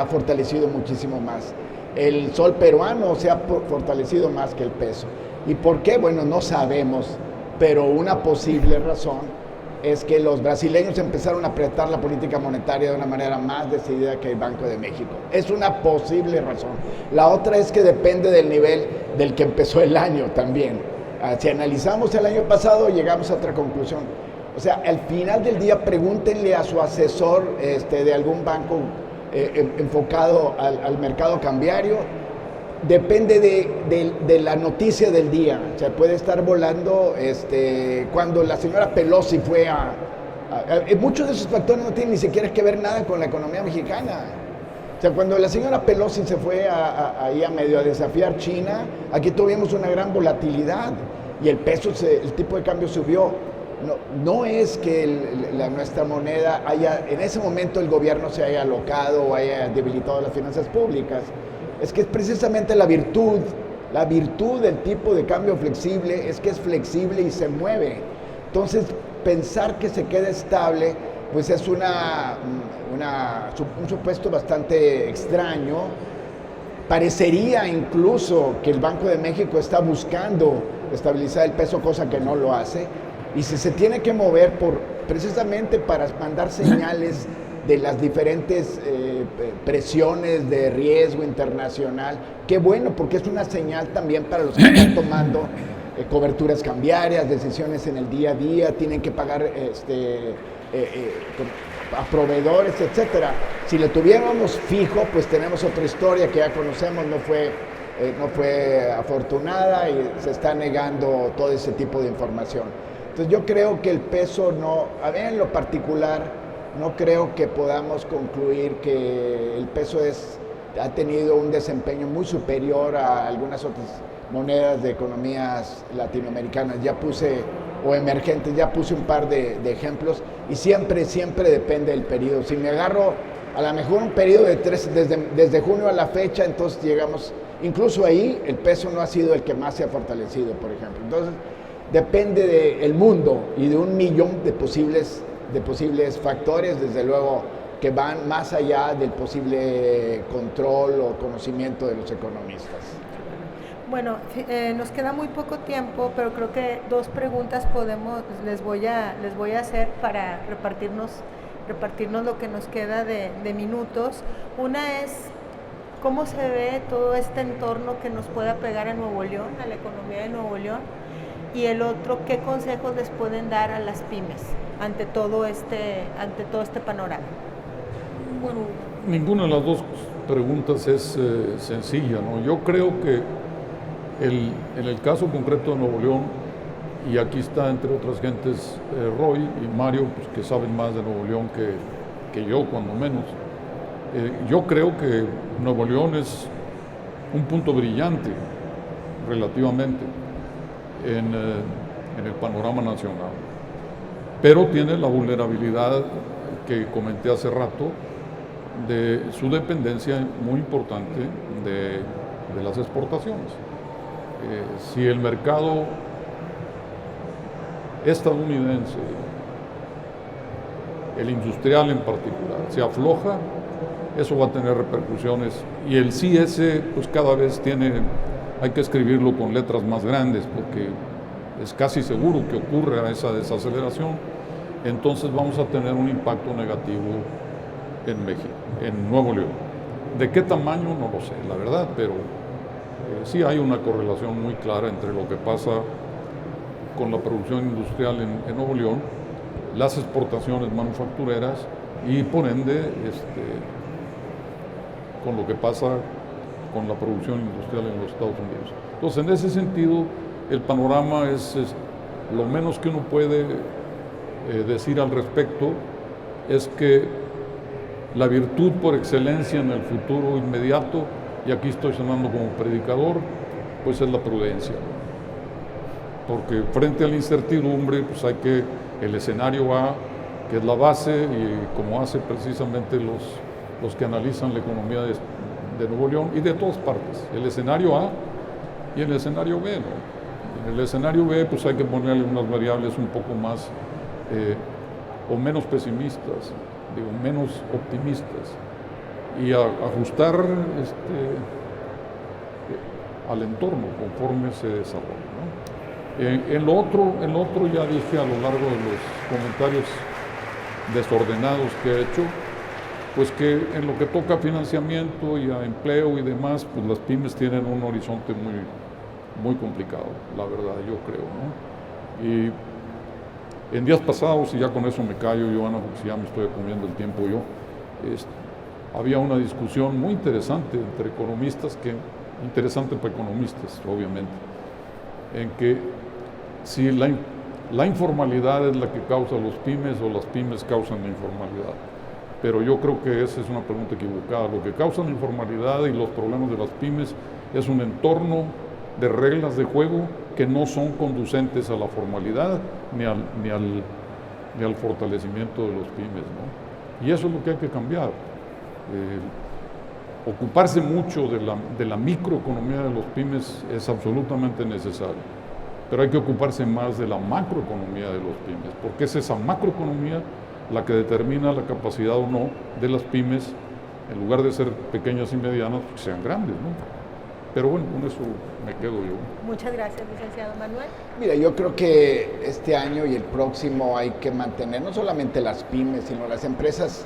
fortalecido muchísimo más. El sol peruano se ha fortalecido más que el peso. ¿Y por qué? Bueno, no sabemos, pero una posible razón es que los brasileños empezaron a apretar la política monetaria de una manera más decidida que el Banco de México. Es una posible razón. La otra es que depende del nivel del que empezó el año también. Si analizamos el año pasado, llegamos a otra conclusión. O sea, al final del día, pregúntenle a su asesor de algún banco enfocado al mercado cambiario. Depende de la noticia del día. O sea, puede estar volando cuando la señora Pelosi fue muchos de esos factores no tienen ni siquiera que ver nada con la economía mexicana. O sea, cuando la señora Pelosi se fue ahí a medio a desafiar China, aquí tuvimos una gran volatilidad y el peso, el tipo de cambio subió. No es que nuestra moneda en ese momento el gobierno se haya alocado o haya debilitado las finanzas públicas. Es que es precisamente la virtud del tipo de cambio flexible, es que es flexible y se mueve. Entonces, pensar que se queda estable, pues es un supuesto bastante extraño. Parecería incluso que el Banco de México está buscando estabilizar el peso, cosa que no lo hace. Y si se tiene que mover precisamente para mandar señales de las diferentes presiones de riesgo internacional. Qué bueno, porque es una señal también para los que están tomando coberturas cambiarias, decisiones en el día a día, tienen que pagar a proveedores, etcétera. Si lo tuviéramos fijo, pues tenemos otra historia que ya conocemos, no fue afortunada y se está negando todo ese tipo de información. Entonces yo creo que el peso a mí en lo particular, no creo que podamos concluir que el peso ha tenido un desempeño muy superior a algunas otras monedas de economías latinoamericanas. O emergentes, ya puse un par de ejemplos, y siempre depende del periodo. Si me agarro a lo mejor un periodo de desde junio a la fecha, entonces llegamos, incluso ahí el peso no ha sido el que más se ha fortalecido, por ejemplo. Entonces depende del mundo y de un millón de posibles factores, desde luego, que van más allá del posible control o conocimiento de los economistas. Bueno, nos queda muy poco tiempo, pero creo que 2 preguntas les voy a hacer para repartirnos lo que nos queda de minutos. Una es, ¿cómo se ve todo este entorno que nos pueda pegar a Nuevo León, a la economía de Nuevo León? Y el otro, ¿qué consejos les pueden dar a las pymes ante todo este panorama? Bueno, ninguna de las 2 preguntas es sencilla, ¿no? Yo creo que en el caso concreto de Nuevo León, y aquí está entre otras gentes Roy y Mario, pues, que saben más de Nuevo León que yo, cuando menos, yo creo que Nuevo León es un punto brillante relativamente en el panorama nacional, pero tiene la vulnerabilidad que comenté hace rato de su dependencia muy importante de las exportaciones. Si el mercado estadounidense, el industrial en particular, se afloja, eso va a tener repercusiones, y el sí ese pues cada vez hay que escribirlo con letras más grandes, porque es casi seguro que ocurra esa desaceleración. Entonces vamos a tener un impacto negativo en México, en Nuevo León. ¿De qué tamaño? No lo sé, la verdad, pero sí hay una correlación muy clara entre lo que pasa con la producción industrial en Nuevo León, las exportaciones manufactureras y por ende con lo que pasa con la producción industrial en los Estados Unidos. Entonces, en ese sentido, el panorama es lo menos que uno puede decir al respecto es que la virtud por excelencia en el futuro inmediato, y aquí estoy sonando como predicador, pues es la prudencia. Porque frente a la incertidumbre, pues el escenario A, que es la base, y como hace precisamente los que analizan la economía de Nuevo León y de todas partes, el escenario A y el escenario B, ¿no? En el escenario B, pues hay que ponerle unas variables un poco más o menos pesimistas, menos optimistas, y ajustar al entorno conforme se desarrolla, ¿no? En lo otro ya dije a lo largo de los comentarios desordenados que he hecho, pues que en lo que toca a financiamiento y a empleo y demás, pues las pymes tienen un horizonte muy, muy complicado, la verdad, yo creo, ¿no? Y en días pasados, y ya con eso me callo, Joana, porque si ya me estoy comiendo el tiempo yo, había una discusión muy interesante entre economistas, interesante para economistas, obviamente, en que si la informalidad es la que causa los pymes o las pymes causan la informalidad. Pero yo creo que esa es una pregunta equivocada. Lo que causa la informalidad y los problemas de las pymes es un entorno de reglas de juego que no son conducentes a la formalidad ni al fortalecimiento de los pymes, ¿no? Y eso es lo que hay que cambiar. Ocuparse mucho de la microeconomía de los pymes es absolutamente necesario, pero hay que ocuparse más de la macroeconomía de los pymes, porque es esa macroeconomía la que determina la capacidad o no de las pymes, en lugar de ser pequeñas y medianas, que sean grandes, ¿no? Pero bueno, con eso me quedo yo. Muchas gracias, licenciado Manuel. Mira, yo creo que este año y el próximo hay que mantener no solamente las pymes, sino las empresas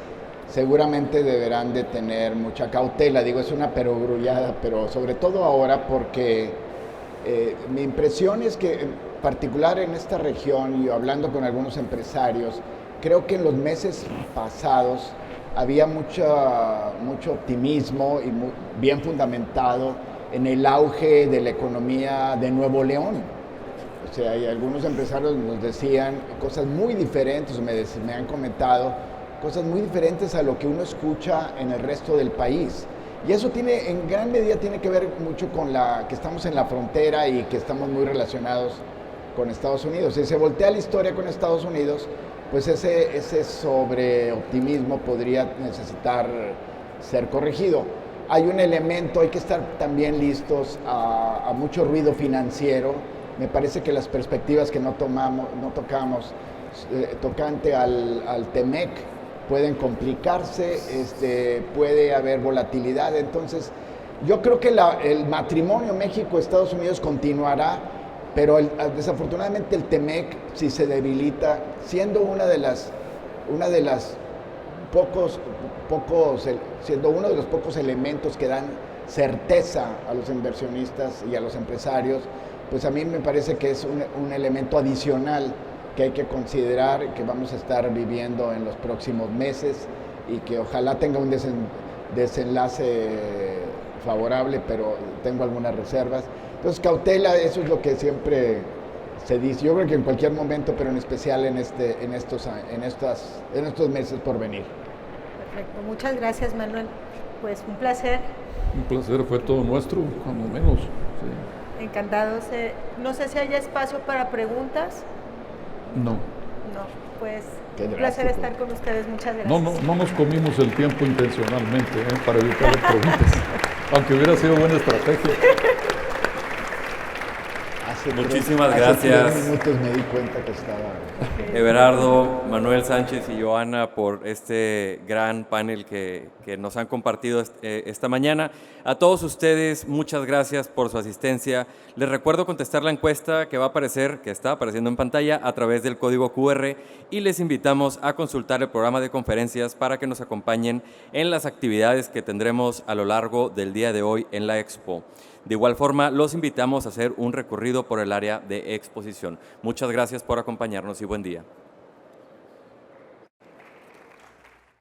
seguramente deberán de tener mucha cautela. Digo, es una perogrullada, pero sobre todo ahora porque mi impresión es que en particular en esta región, y hablando con algunos empresarios, creo que en los meses pasados había mucho optimismo y bien fundamentado en el auge de la economía de Nuevo León. O sea, y algunos empresarios nos decían cosas muy diferentes, me han comentado cosas muy diferentes a lo que uno escucha en el resto del país. Y eso tiene, en gran medida, tiene que ver mucho con que estamos en la frontera y que estamos muy relacionados con Estados Unidos. Si se voltea la historia con Estados Unidos, pues ese sobreoptimismo podría necesitar ser corregido. Hay un elemento, hay que estar también listos a mucho ruido financiero. Me parece que las perspectivas que no tocamos tocante al TEMEC pueden complicarse, puede haber volatilidad. Entonces, yo creo que el matrimonio México-Estados Unidos continuará, pero desafortunadamente el TEMEC, si se debilita, siendo uno de los pocos elementos que dan certeza a los inversionistas y a los empresarios, pues a mí me parece que es un elemento adicional que hay que considerar, que vamos a estar viviendo en los próximos meses y que ojalá tenga un desenlace favorable, pero tengo algunas reservas. Entonces, cautela, eso es lo que siempre se dice. Yo creo que en cualquier momento, pero en especial en estos meses por venir. Perfecto, muchas gracias, Manuel. Pues un placer. Un placer, fue todo nuestro, cuando menos. Sí. Encantados. No sé si haya espacio para preguntas. No. No, pues Qué un placer drástico. estar con ustedes. Muchas gracias. No nos comimos el tiempo intencionalmente para evitar las preguntas, aunque hubiera sido buena estrategia. Muchísimas Hace gracias. 3 minutos me di cuenta que estaba... Everardo, Manuel Sánchez y Joana, por este gran panel que nos han compartido esta mañana. A todos ustedes, muchas gracias por su asistencia. Les recuerdo contestar la encuesta que está apareciendo en pantalla a través del código QR, y les invitamos a consultar el programa de conferencias para que nos acompañen en las actividades que tendremos a lo largo del día de hoy en la Expo. De igual forma, los invitamos a hacer un recorrido por el área de exposición. Muchas gracias por acompañarnos y buen día.